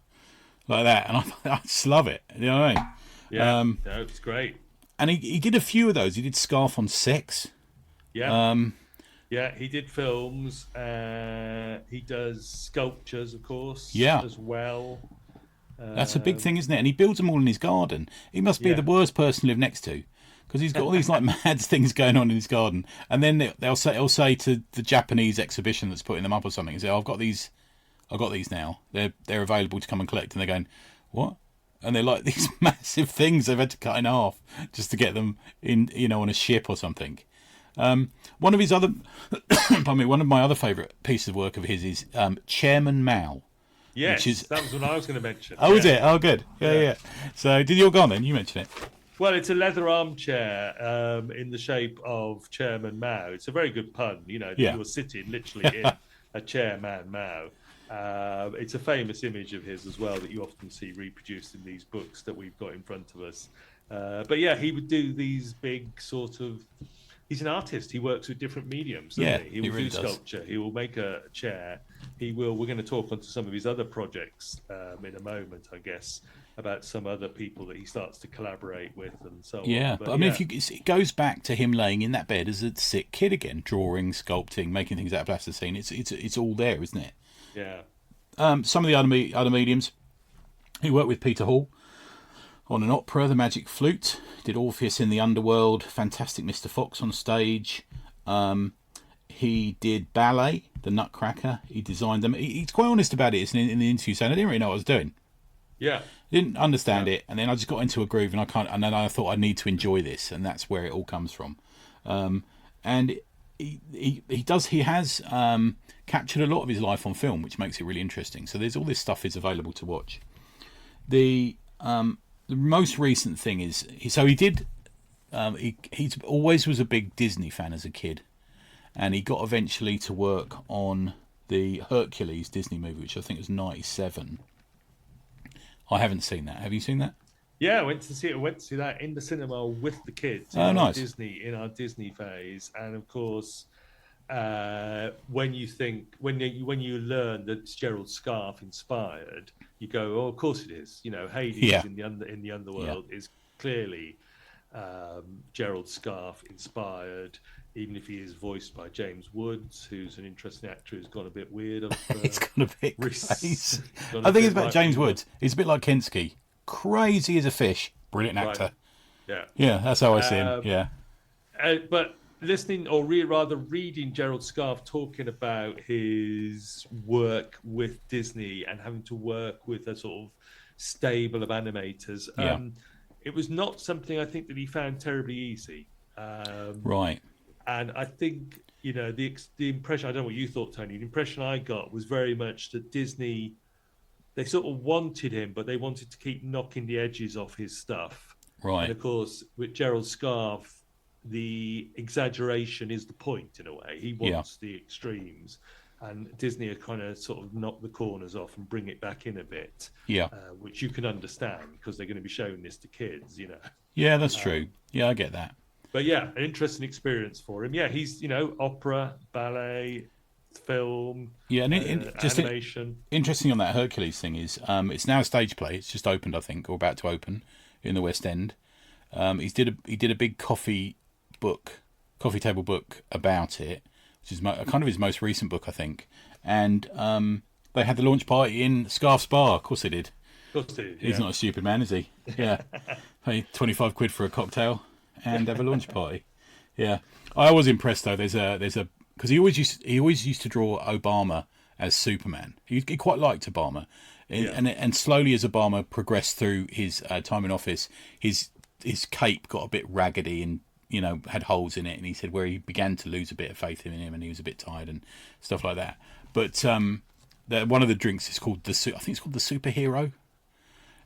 like that, and I just love it. You know what I mean? Yeah, no, it's great. And he did a few of those. He did Scarfe on Sex. Yeah. Yeah, he did films. He does sculptures, of course, as well. That's a big thing, isn't it? And he builds them all in his garden. He must be the worst person to live next to, because he's got all these like mad things going on in his garden. And then he'll say to the Japanese exhibition that's putting them up or something, he'll say, "I've got these now. They're available to come and collect." And they're going, "What?" And they're like these massive things they've had to cut in half just to get them in, on a ship or something. One of my other favourite pieces of work of his is Chairman Mao. Yes, that was what I was going to mention. Oh, was it? Oh, good. Yeah. So, did you all go on then? You mentioned it. Well, it's a leather armchair in the shape of Chairman Mao. It's a very good pun. You're sitting literally in a Chairman Mao. It's a famous image of his as well that you often see reproduced in these books that we've got in front of us. But yeah, he would do these big sort of... He's an artist. He works with different mediums, doesn't he? He will do sculpture. He will make a chair. We're going to talk onto some of his other projects in a moment, I guess, about some other people that he starts to collaborate with and so on. Yeah, but I mean, it goes back to him laying in that bed as a sick kid again, drawing, sculpting, making things out of plasticine. It's all there, isn't it? Yeah. Some of the other mediums. He worked with Peter Hall on an opera, The Magic Flute. Did Orpheus in the Underworld, Fantastic Mr. Fox on stage. He did ballet, The Nutcracker. He designed them. He's quite honest about it in the interview, saying, "I didn't really know what I was doing. Yeah, didn't understand it, and then I just got into a groove, and then I thought I need to enjoy this, and that's where it all comes from." And he has captured a lot of his life on film, which makes it really interesting. So there's all this stuff is available to watch. The most recent thing is he always was a big Disney fan as a kid, and he got eventually to work on the Hercules Disney movie, which I think was 97. I haven't seen that. Have you seen that? Yeah, I went to see that in the cinema with the kids. Oh, nice. In our Disney phase, and of course, when you learn that it's Gerald Scarfe inspired, you go, "Oh, of course it is." Hades in the underworld is clearly Gerald Scarfe inspired, even if he is voiced by James Woods, who's an interesting actor who's gone a bit weird. It's gone a bit crazy. I think it's about James Woods. He's a bit like Kinski. Crazy as a fish. Brilliant actor. Right. Yeah, that's how I see him. Yeah. But listening, or rather reading Gerald Scarfe talking about his work with Disney and having to work with a sort of stable of animators, it was not something I think that he found terribly easy. Right. And I think, the impression, I don't know what you thought, Tony, the impression I got was very much that Disney, they sort of wanted him, but they wanted to keep knocking the edges off his stuff. Right. And of course, with Gerald Scarfe, the exaggeration is the point in a way. He wants the extremes, and Disney are kind of sort of knock the corners off and bring it back in a bit. Yeah, which you can understand because they're going to be showing this to kids, Yeah, that's true. Yeah, I get that. But yeah, an interesting experience for him. Yeah, he's opera, ballet, film, animation. Interesting on that Hercules thing is it's now a stage play. It's just opened, I think, or about to open in the West End. He did a big coffee table book about it, which is kind of his most recent book, I think. And they had the launch party in Scarfe's bar. Of course they did. Of course they did. He's not a stupid man, is he? Yeah. Pay £25 for a cocktail and have a launch party. Yeah, I was impressed though. There's a because he always used to draw Obama as Superman. He quite liked Obama, and slowly as Obama progressed through his time in office, his cape got a bit raggedy and had holes in it, and he said where he began to lose a bit of faith in him, and he was a bit tired and stuff like that. But one of the drinks is called I think it's called the Superhero.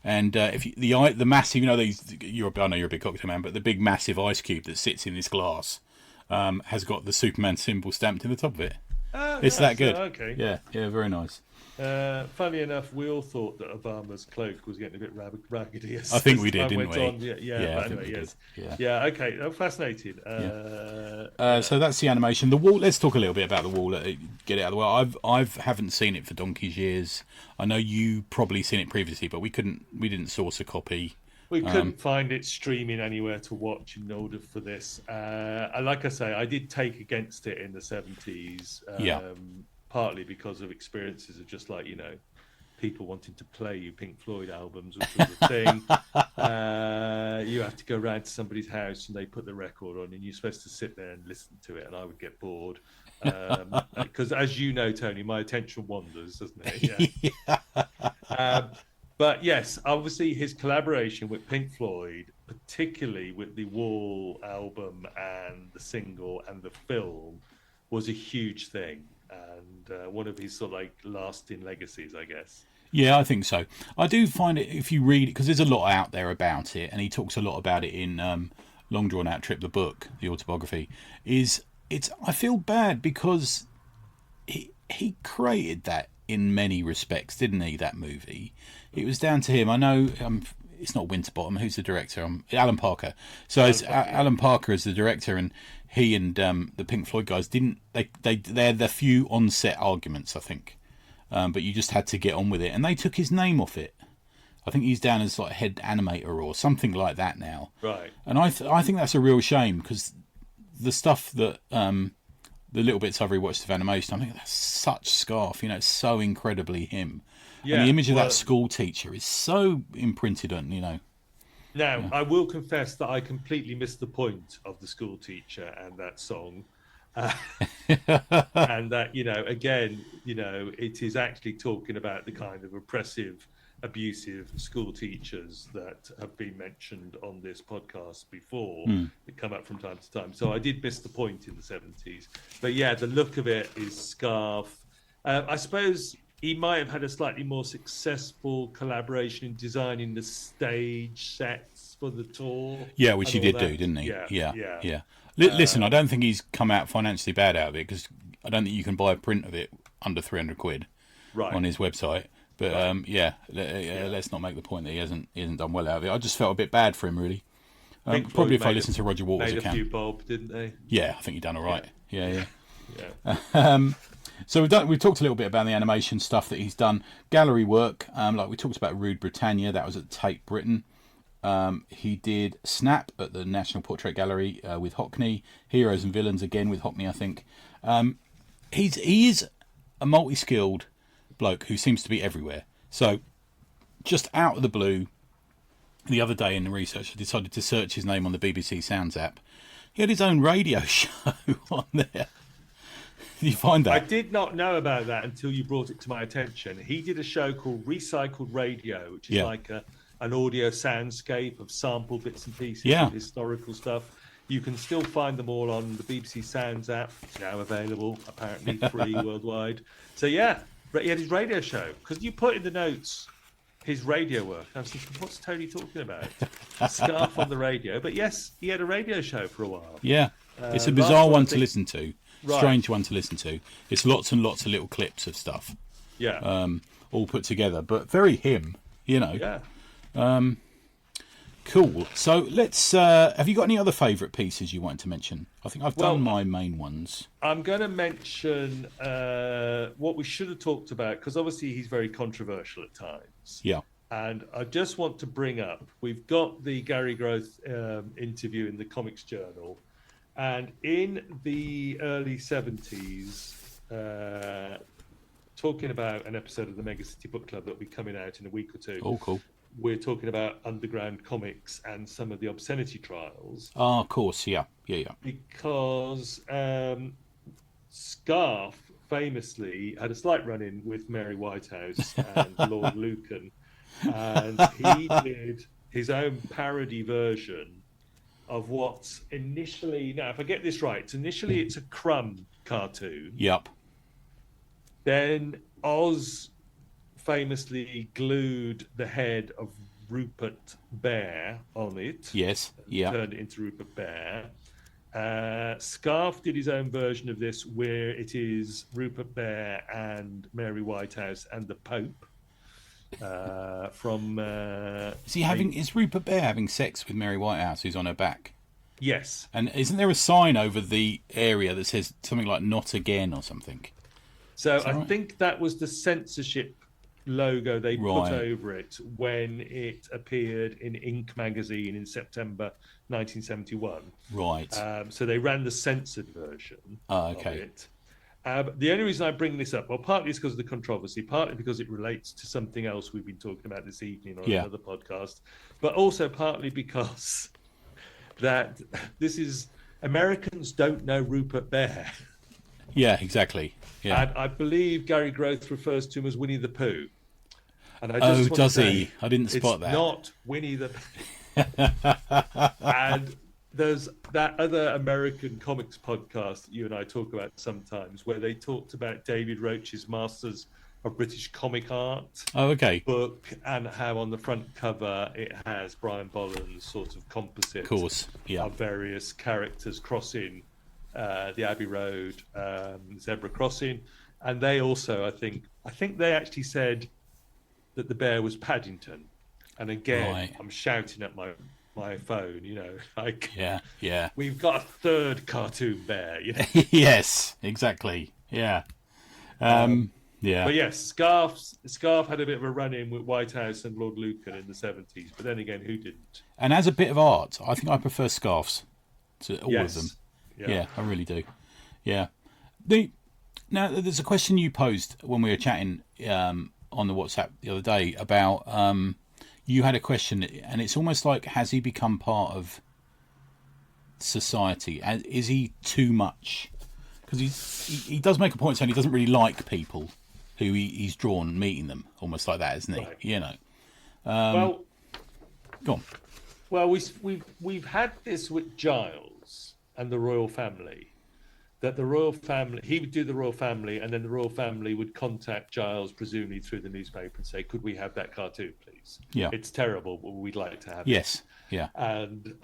And if you, the massive, I know you're a big cocktail man, but the big massive ice cube that sits in this glass has got the Superman symbol stamped in the top of it. Oh, it's that good. Okay. Yeah, very nice. Funny enough, we all thought that Obama's cloak was getting a bit raggedy. I think we did, didn't we? Yeah. But anyway, yes. Yeah. Okay. I'm fascinated. So that's the animation. The wall. Let's talk a little bit about the wall. Get it out of the way. I haven't seen it for donkey's years. I know you probably seen it previously, but we didn't source a copy. We couldn't find it streaming anywhere to watch in order for this. Like I say, I did take against it in the 70s. Partly because of experiences of just like, people wanting to play you Pink Floyd albums, which was a thing. You have to go around to somebody's house and they put the record on and you're supposed to sit there and listen to it, and I would get bored. Because as you know, Tony, my attention wanders, doesn't it? Yeah. But yes, obviously his collaboration with Pink Floyd, particularly with the Wall album and the single and the film, was a huge thing. And one of his sort of like lasting legacies, I guess. Yeah, I think so. I do find it, if you read it, because there's a lot out there about it, and he talks a lot about it in Long Drawn Out Trip, the book, the autobiography. I feel bad because he created that in many respects, didn't he? That movie, it was down to him. I know it's not Winterbottom. Who's the director? Alan Parker. So Alan Parker is the director, and he and the Pink Floyd guys didn't. They had a few on-set arguments, I think, but you just had to get on with it, and they took his name off it. I think he's down as like head animator or something like that now. Right. And I think that's a real shame, because the stuff that the little bits I've rewatched of animation, I think that's such Scarfe. It's so incredibly him. Yeah. And the image of that school teacher is so imprinted on. Now, I will confess that I completely missed the point of the school teacher and that song. And that, again, it is actually talking about the kind of oppressive, abusive school teachers that have been mentioned on this podcast before, that come up from time to time. So I did miss the point in the 70s. But yeah, the look of it is Scarfe. I suppose he might have had a slightly more successful collaboration in designing the stage sets for the tour. Yeah, which he did do, didn't he? Yeah. Listen, I don't think he's come out financially bad out of it, because I don't think you can buy a print of it under 300 quid on his website. But let's not make the point that he hasn't done well out of it. I just felt a bit bad for him, really. Probably if I listened to Roger Waters' account. Made a few bob, didn't they? Yeah, I think he done all right. Yeah. So we've talked a little bit about the animation stuff that he's done. Gallery work, like we talked about Rude Britannia, that was at Tate Britain. He did Snap at the National Portrait Gallery with Hockney. Heroes and Villains again with Hockney, I think. He is a multi-skilled bloke who seems to be everywhere. So just out of the blue, the other day in the research, I decided to search his name on the BBC Sounds app. He had his own radio show on there. Did you find that? I did not know about that until you brought it to my attention. He did a show called Recycled Radio, which is like an audio soundscape of sample bits and pieces of historical stuff. You can still find them all on the BBC Sounds app, now available, apparently free worldwide. So yeah, he had his radio show, because you put in the notes his radio work. I was thinking, what's Tony talking about? Scarfe on the radio. But yes, he had a radio show for a while. Yeah, it's a bizarre one to listen to. Strange one to listen to. It's lots and lots of little clips of stuff. Yeah. All put together, but very him, Yeah. Cool. So let's. Have you got any other favourite pieces you wanted to mention? I think I've done my main ones. I'm going to mention what we should have talked about, because obviously he's very controversial at times. Yeah. And I just want to bring up, we've got the Gary Groth interview in the Comics Journal. And in the early 70s, talking about an episode of the Mega City Book Club that will be coming out in a week or two. Oh, cool. we're talking about underground comics and some of the obscenity trials. Oh, of course, yeah. Because Scarfe famously had a slight run-in with Mary Whitehouse and Lord Lucan, and he did his own parody version of what's initially, now if I get this right, it's a Crumb cartoon. Yep. Then Oz famously glued the head of Rupert Bear on it. Yes. Yeah. Turned it into Rupert Bear. Scarfe did his own version of this, where it is Rupert Bear and Mary Whitehouse and the Pope. Is Rupert Bear having sex with Mary Whitehouse, who's on her back? Yes. And isn't there a sign over the area that says something like "Not Again" or something? So I think that was the censorship logo they put over it when it appeared in Ink magazine in September 1971. Right. So they ran the censored version of okay. it. The only reason I bring this up, well, partly is because of the controversy, partly because it relates to something else we've been talking about this evening on another podcast, but also partly because that this is, Americans don't know Rupert Bear. Yeah, exactly. Yeah. And I believe Gary Groth refers to him as Winnie the Pooh. And I just does he? I didn't spot that. It's not Winnie the Pooh. And there's that other American comics podcast that you and I talk about sometimes, where they talked about David Roach's Masters of British Comic Art book, and how on the front cover it has Brian Bolland's sort of composite of various characters crossing the Abbey Road zebra crossing. And they also, I think they actually said that the bear was Paddington. And again, I'm shouting at my phone, like, we've got a third cartoon bear. Yes, exactly. Yeah. But yes, Scarfe had a bit of a run-in with Whitehouse and Lord Lucan in the 70s, but then again, who didn't? And as a bit of art, I think I prefer Scarfes to all of them. Yeah, I really do. Yeah. Now, there's a question you posed when we were chatting on the WhatsApp the other day about you had a question, and it's almost like, has he become part of society? Is he too much? Because he does make a point saying he doesn't really like people who he's drawn meeting them, almost like that, isn't he? Right. Well, go on. Well, we've had this with Giles and the royal family, that the royal family, he would do the royal family, and then the royal family would contact Giles, presumably through the newspaper, and say, could we have that cartoon, please? Yeah. It's terrible, but we'd like to have it. Yes, yeah. And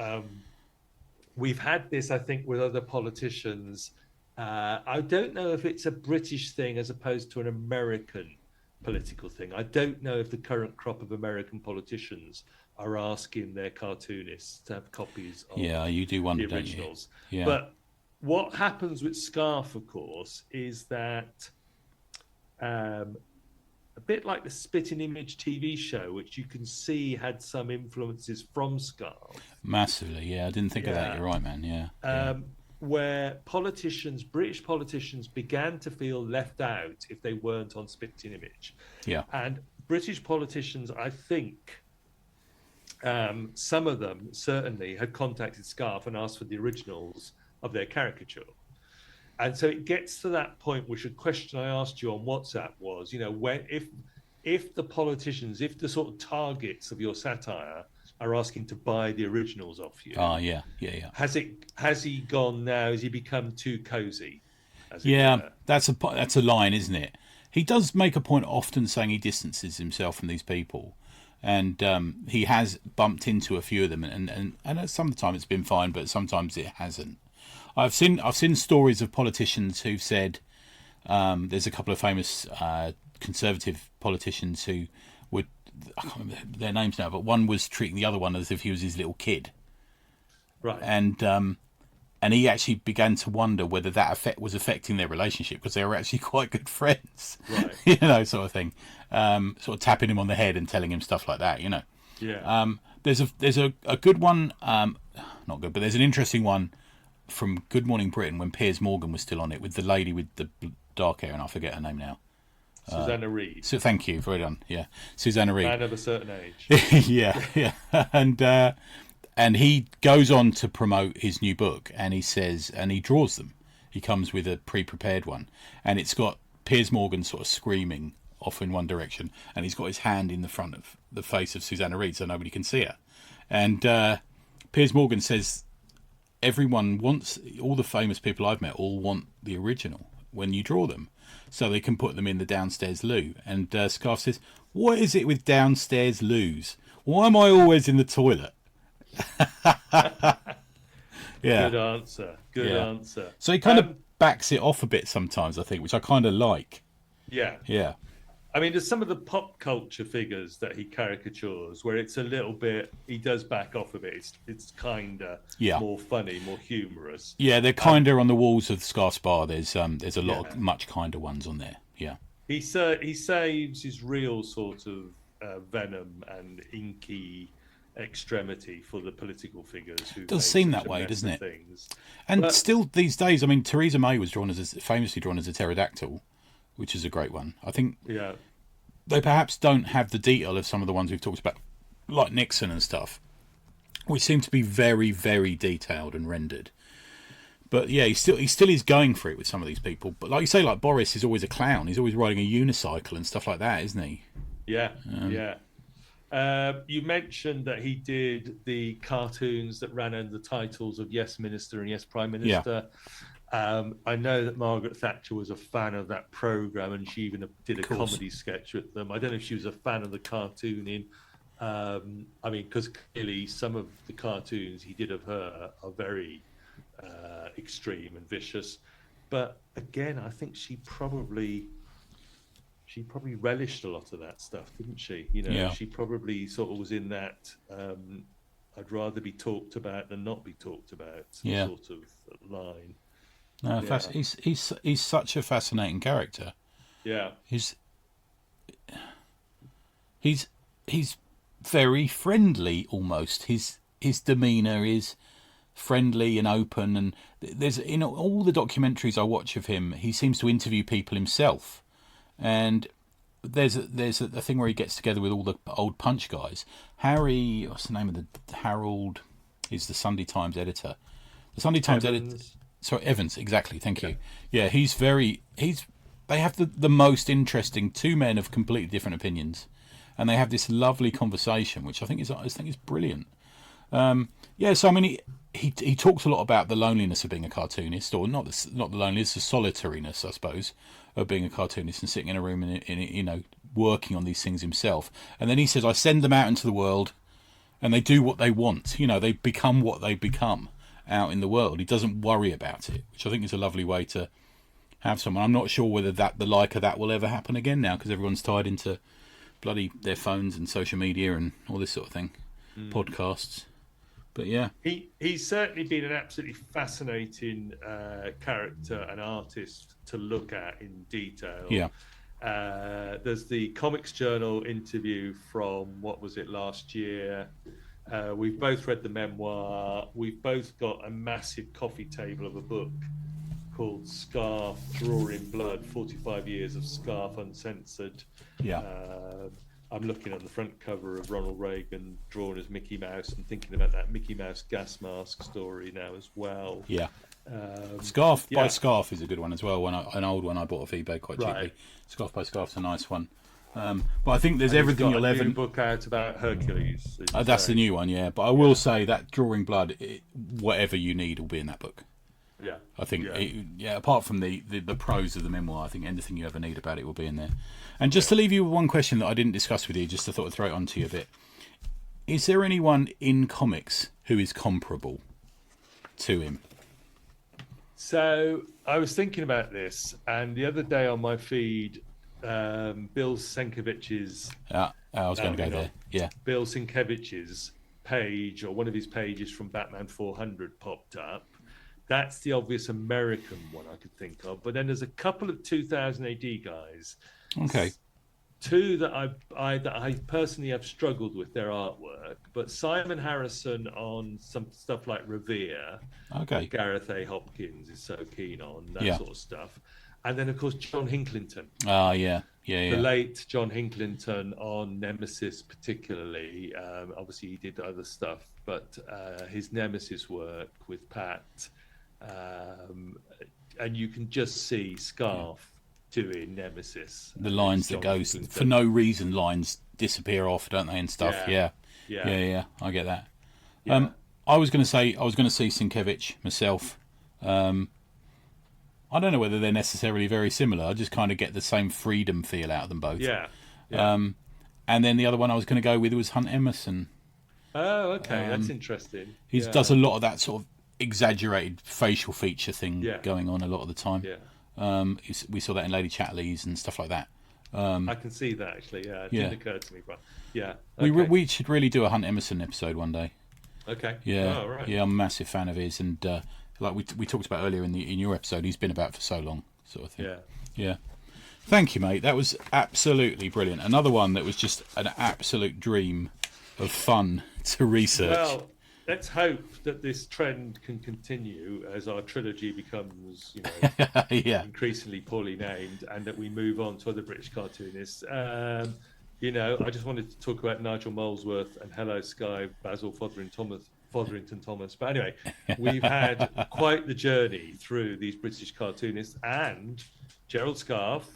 we've had this, I think, with other politicians. I don't know if it's a British thing as opposed to an American political thing. I don't know if the current crop of American politicians are asking their cartoonists to have copies of you do wonder, the originals. Don't you? Yeah. But what happens with Scarfe, of course, is that a bit like the Spitting Image TV show, which you can see had some influences from Scarfe. Massively, yeah. I didn't think of that. You're right, man. Yeah. Where British politicians began to feel left out if they weren't on Spitting Image. Yeah. And British politicians, I think, some of them certainly had contacted Scarfe and asked for the originals of their caricature. And so it gets to that point, which a question I asked you on WhatsApp was, when if the politicians, if the sort of targets of your satire are asking to buy the originals off you. Yeah. Has he gone now? Has he become too cozy? That's a line, isn't it? He does make a point often saying he distances himself from these people, and he has bumped into a few of them, and sometimes it's been fine, but sometimes it hasn't. I've seen stories of politicians who've said there's a couple of famous conservative politicians who would, I can't remember their names now, but one was treating the other one as if he was his little kid, right? And he actually began to wonder whether that was affecting their relationship, because they were actually quite good friends, right? Sort of thing. Sort of tapping him on the head and telling him stuff like that, Yeah. There's a good one, not good, but there's an interesting one from Good Morning Britain when Piers Morgan was still on it, with the lady with the dark hair, and I forget her name now. Susanna Reid. So thank you, very done. Yeah, Susanna Reid. Man of a certain age. yeah. And he goes on to promote his new book, and he says, and he draws them. He comes with a pre-prepared one, and it's got Piers Morgan sort of screaming off in one direction, and he's got his hand in the front of the face of Susanna Reid so nobody can see her. And Piers Morgan says, everyone wants, all the famous people I've met all want the original when you draw them, so they can put them in the downstairs loo. And Scarfe says, what is it with downstairs loos? Why am I always in the toilet? Yeah. Good answer. Good answer. So he kind of backs it off a bit sometimes, I think, which I kind of like. Yeah. Yeah. I mean, there's some of the pop culture figures that he caricatures where it's a little bit, he does back off a bit. It's kind of more funny, more humorous. Yeah, they're kinder on the walls of Scarfe's bar. There's a lot of much kinder ones on there. Yeah. He saves his real sort of venom and inky extremity for the political figures who does seem that way, doesn't it? Things. And still these days, I mean, Theresa May was famously drawn as a pterodactyl, which is a great one. I think they perhaps don't have the detail of some of the ones we've talked about, like Nixon and stuff, which seem to be very, very detailed and rendered. But yeah, he still is going for it with some of these people. But like you say, like Boris is always a clown. He's always riding a unicycle and stuff like that, isn't he? Yeah, yeah. You mentioned that he did the cartoons that ran under the titles of Yes Minister and Yes Prime Minister. Yeah. I know that Margaret Thatcher was a fan of that programme, and she even did a comedy sketch with them. I don't know if she was a fan of the cartooning. I mean, because clearly some of the cartoons he did of her are very extreme and vicious. But again, I think she probably relished a lot of that stuff, didn't she? You know, she probably sort of was in that I'd rather be talked about than not be talked about sort of line. No, he's such a fascinating character. Yeah. He's very friendly almost. His demeanour is friendly and open, and there's all the documentaries I watch of him, he seems to interview people himself. And there's a thing where he gets together with all the old Punch guys. Harry, what's the name of Harold? Is the Sunday Times editor. The Sunday Times editor. Sorry, Evans. Exactly. Thank you. Yeah, they have the most interesting two men of completely different opinions, and they have this lovely conversation, which I think is brilliant. So I mean, he talks a lot about the loneliness of being a cartoonist, or not the loneliness, the solitariness, I suppose, of being a cartoonist and sitting in a room and working on these things himself. And then he says, I send them out into the world, and they do what they want. They become what they become out in the world. He doesn't worry about it, which I think is a lovely way to have someone. I'm not sure whether the like of that will ever happen again now, because everyone's tied into bloody their phones and social media and all this sort of thing, podcasts. But yeah, he's certainly been an absolutely fascinating character and artist to look at in detail. Yeah. There's the Comics Journal interview from, what was it, last year. We've both read the memoir. We've both got a massive coffee table of a book called Scarfe, Drawing Blood, 45 Years of Scarfe Uncensored. Yeah. I'm looking at the front cover of Ronald Reagan drawn as Mickey Mouse and thinking about that Mickey Mouse gas mask story now as well. Yeah. Scarfe by Scarfe is a good one as well. An old one I bought off eBay quite cheaply. Scarfe by Scarfe's a nice one. But I think there's everything you'll ever. New book out about Hercules. That's the new one, yeah. But I will say that Drawing Blood, whatever you need will be in that book. Yeah. I think, apart from the prose of the memoir, I think anything you ever need about it will be in there. And just to leave you with one question that I didn't discuss with you, just I thought I'd throw it onto you a bit. Is there anyone in comics who is comparable to him? So I was thinking about this, and the other day on my feed, Bill Sienkiewicz's... I was going to go there, yeah. Bill Sienkiewicz's page, or one of his pages from Batman 400 popped up. That's the obvious American one I could think of. But then there's a couple of 2000 AD guys. Okay. Two that I personally have struggled with their artwork, but Simon Harrison on some stuff like Revere. Okay. Gareth A. Hopkins is so keen on that sort of stuff. and then of course John Hinklington. The Late John Hinklington on Nemesis, particularly. Obviously, he did other stuff, but his Nemesis work with Pat, and you can just see Scarfe doing Nemesis. The lines that goes for no reason, lines disappear off, don't they, and stuff. Yeah. I get that. Yeah. I was going to see Sienkiewicz myself. I don't know whether they're necessarily very similar. I just kind of get the same freedom feel out of them both. Yeah. And then the other one I was going to go with was Hunt Emerson. Oh, okay, that's interesting. He does a lot of that sort of exaggerated facial feature thing going on a lot of the time. Yeah. We saw that in Lady Chatterley's and stuff like that. I can see that actually. Yeah, it didn't occur to me, but yeah. Okay. We should really do a Hunt Emerson episode one day. Okay. Yeah. Oh, right. Yeah, I'm a massive fan of his, and like we talked about earlier in your episode, he's been about for so long, sort of thing. Yeah. Thank you, mate. That was absolutely brilliant. Another one that was just an absolute dream of fun to research. Well, let's hope that this trend can continue as our trilogy becomes, increasingly poorly named, and that we move on to other British cartoonists. I just wanted to talk about Nigel Molesworth and Hello Sky, Basil Fotherington Thomas. But anyway, we've had quite the journey through these British cartoonists, and Gerald Scarfe,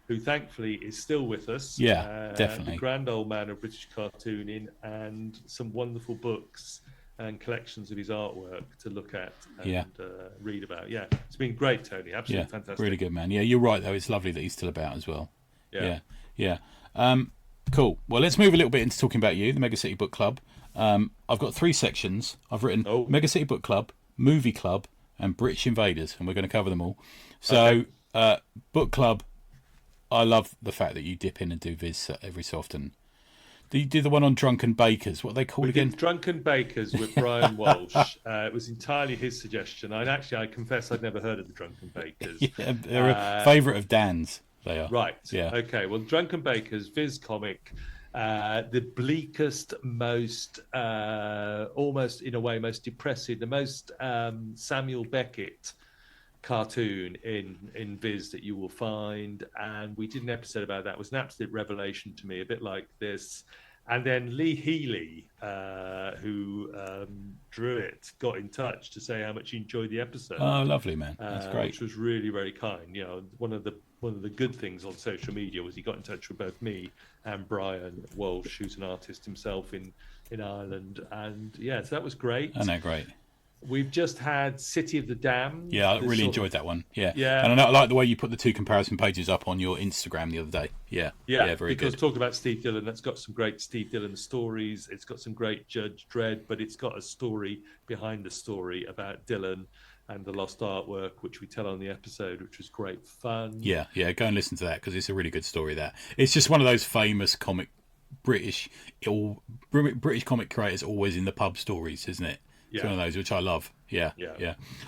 who thankfully is still with us. Yeah, definitely. The grand old man of British cartooning, and some wonderful books and collections of his artwork to look at and read about. Yeah, it's been great, Tony. Absolutely fantastic. Really good, man. Yeah, you're right, though. It's lovely that he's still about as well. Yeah. Cool. Well, let's move a little bit into talking about you, the Mega City Book Club. I've got 3 sections. I've written Mega City Book Club, Movie Club, and British Invaders, and we're going to cover them all. So, Book Club, I love the fact that you dip in and do Viz every so often. Do you do the one on Drunken Bakers? What are they called again? Drunken Bakers with Brian Walsh. It was entirely his suggestion. I confess I'd never heard of the Drunken Bakers. They're a favourite of Dan's. They are. Right. Yeah. Okay. Well, Drunken Bakers, Viz comic, the bleakest, most, almost in a way, most depressing, the most Samuel Beckett cartoon in Viz that you will find, and we did an episode about that. It was an absolute revelation to me, a bit like this. And then Lee Healy, who drew it, got in touch to say how much he enjoyed the episode. Oh, lovely, man. That's great. Which was really, very kind. One of the good things on social media was he got in touch with both me and Brian Walsh, who's an artist himself in Ireland, and so that was great. I know, great. We've just had City of the Damned. Yeah, I really enjoyed that one. Yeah. And I like the way you put the 2 comparison pages up on your Instagram the other day. Yeah, very good. Because talking about Steve Dillon, that's got some great Steve Dillon stories. It's got some great Judge Dredd, but it's got a story behind the story about Dillon and the lost artwork, which we tell on the episode, which was great fun. Yeah, go and listen to that, because it's a really good story. That it's just one of those famous British comic creators always in the pub stories, isn't it? It's one of those which I love. Yeah.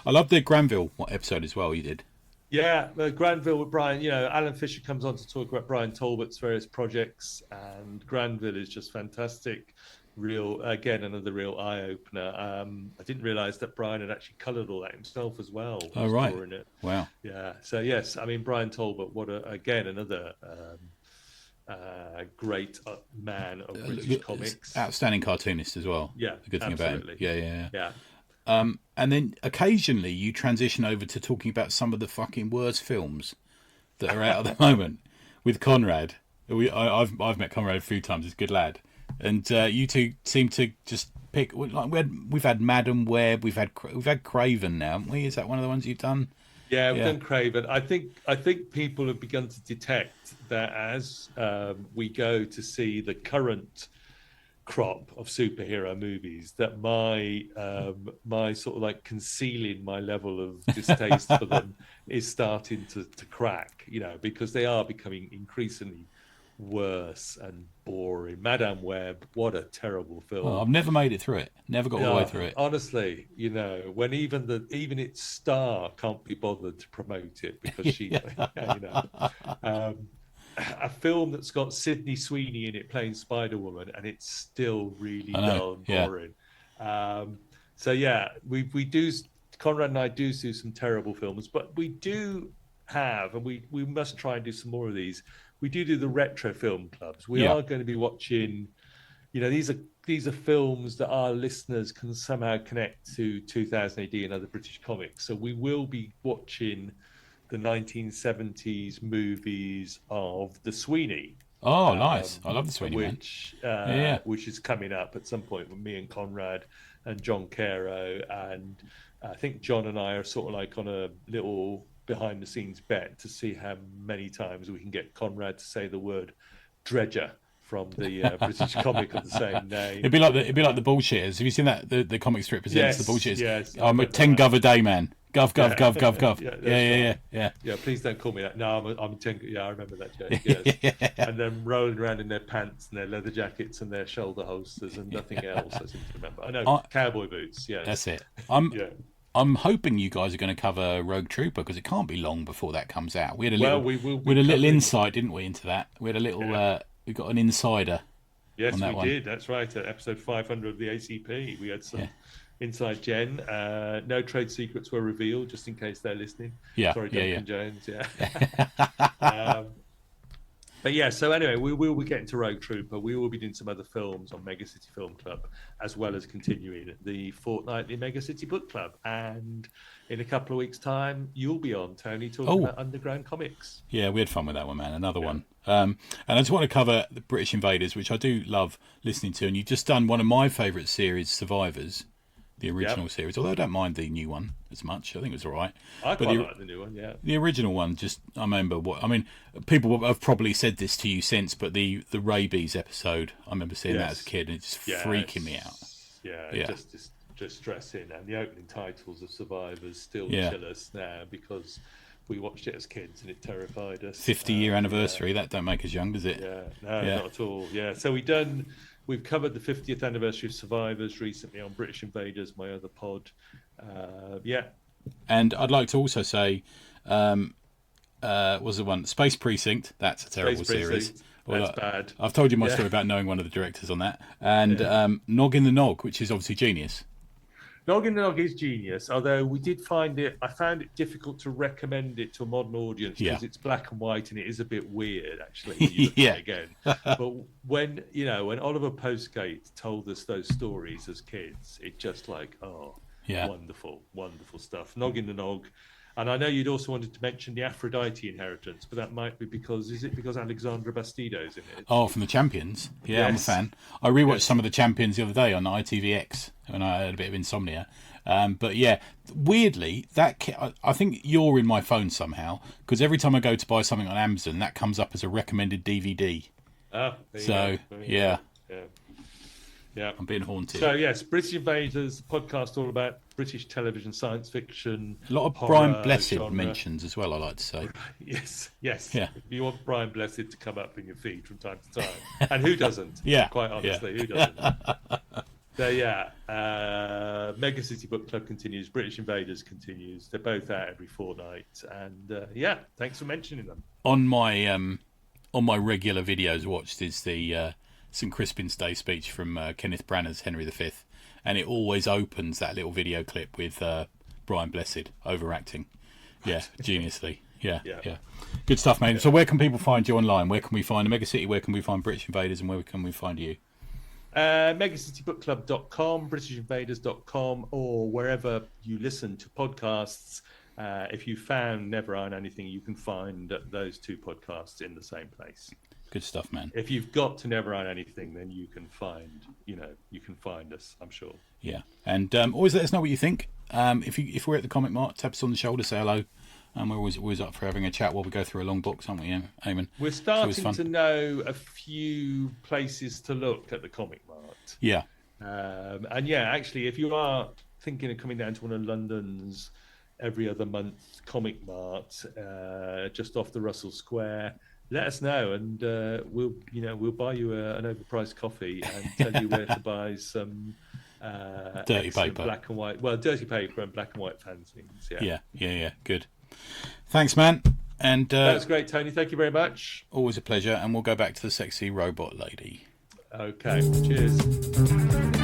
I love the Granville episode as well. You did. Yeah, Granville with Brian. Alan Fisher comes on to talk about Brian Talbot's various projects, and Granville is just fantastic. Another real eye opener. I didn't realise that Brian had actually coloured all that himself as well. Oh, right. It. Wow. Yeah. So yes, Brian Talbot. Another great man of British comics. Outstanding cartoonist as well. Yeah, the good thing absolutely. about him. Yeah. And then occasionally you transition over to talking about some of the fucking worst films that are out at the moment with Conrad. I've met Conrad a few times. He's a good lad, and you two seem to just pick. We've had Madam Web. We've had Craven now, haven't we? Is that one of the ones you've done? Yeah, we've done Craven. I think people have begun to detect that as we go to see the current crop of superhero movies, that my sort of like concealing my level of distaste for them is starting to crack, because they are becoming increasingly worse and boring. Madame Web, what a terrible film. I've never made it through it. Never got all the way through it. Honestly, when even its star can't be bothered to promote it because she, a film that's got Sydney Sweeney in it playing Spider-Woman, and it's still really dull and boring. We do. Conrad and I do some terrible films, but we do have, and we must try and do some more of these. We do the retro film clubs. We Yeah. are going to be watching. These are films that our listeners can somehow connect to 2000 AD and other British comics. So we will be watching the 1970s movies of the Sweeney. Oh, nice! I love the Sweeney Man. Which is coming up at some point with me and Conrad and John Caro, and I think John and I are sort of like on a little behind the scenes bet to see how many times we can get Conrad to say the word dredger from the British comic of the same name. It'd be like the bullshitters. Have you seen that the comic strip presents the bullshitters? Yes. I'm a 10 gov a day man. Gov. Yeah. Please don't call me that. No, I'm 10. Yeah, I remember that joke. Yes. And then rolling around in their pants and their leather jackets and their shoulder holsters and nothing else. I seem to remember. I know cowboy boots. Yeah, that's it. I'm hoping you guys are going to cover Rogue Trooper because it can't be long before that comes out. We had a little insight, didn't we, into that? We had a little. We got an insider. Yes, on that we did. That's right. At episode 500 of the ACP, we had some inside gen. No trade secrets were revealed, just in case they're listening. Yeah. Sorry, Duncan Jones. Yeah. But yeah, so anyway, we will be getting to Rogue Trooper. We will be doing some other films on Mega City Film Club, as well as continuing the fortnightly Mega City Book Club. And in a couple of weeks' time, you'll be on, Tony, talking about underground comics. Yeah, we had fun with that one, man. Another one. And I just want to cover the British Invaders, which I do love listening to. And you've just done one of my favourite series, Survivors, the original series. Although I don't mind the new one as much. I think it was all right. I quite like the new one, yeah. The original one, I remember people have probably said this to you since, but the rabies episode, I remember seeing that as a kid, and it's just freaking me out. Yeah. Just distressing. And the opening titles of Survivors still chill us now because we watched it as kids and it terrified us. 50-year anniversary, that don't make us young, does it? Not at all. Yeah, so we've covered the 50th anniversary of Survivors recently on British Invaders, my other pod. And I'd like to also say, was the one Space Precinct? That's a terrible series. That's bad. I've told you my story about knowing one of the directors on that. And Nog in the Nog, which is obviously genius. Nog in the Nog is genius, although I found it difficult to recommend it to a modern audience because it's black and white and it is a bit weird, actually, when you look at it again. But when Oliver Postgate told us those stories as kids, it just wonderful, wonderful stuff. Nog in the Nog. And I know you'd also wanted to mention the Aphrodite inheritance, but that might be because Alexandra Bastido's in it? Oh, from the Champions. Yeah, I'm a fan. I rewatched some of the Champions the other day on ITVX when I had a bit of insomnia. But yeah, weirdly, I think you're in my phone somehow because every time I go to buy something on Amazon, that comes up as a recommended DVD. Oh, yeah. Yeah, I'm being haunted. So yes, British Invaders podcast all about British television, science fiction. A lot of Brian Blessed mentions as well, I like to say. Yes. Yeah. If you want Brian Blessed to come up in your feed from time to time, and who doesn't? Quite honestly, who doesn't? So Mega City Book Club continues. British Invaders continues. They're both out every fortnight, and thanks for mentioning them. On my regular videos watched is the St Crispin's Day speech from Kenneth Branagh's Henry V, and it always opens that little video clip with Brian Blessed overacting. Yeah, geniusly. Yeah. Good stuff, mate. So where can people find you online? Where can we find Mega City? Where can we find British Invaders? And where can we find you? megacitybookclub.com, britishinvaders.com, or wherever you listen to podcasts. If you found Never Iron Anything, you can find those two podcasts in the same place. Good stuff, man. If you've got to Never Iron Anything, then you can find us, I'm sure. Yeah, and always let us know what you think. If we're at the Comic Mart, tap us on the shoulder, say hello. We're always up for having a chat while we go through a long box, aren't we, Eamonn? We're starting to know a few places to look at the Comic Mart. Yeah. Actually, if you are thinking of coming down to one of London's every other month Comic Mart, just off the Russell Square, let us know, and we'll buy you an overpriced coffee and tell you where to buy some dirty paper, black and white. Well, dirty paper and black and white fanzines. Yeah. Good. Thanks, man. And that was great, Tony. Thank you very much. Always a pleasure. And we'll go back to the sexy robot lady. Okay. Cheers.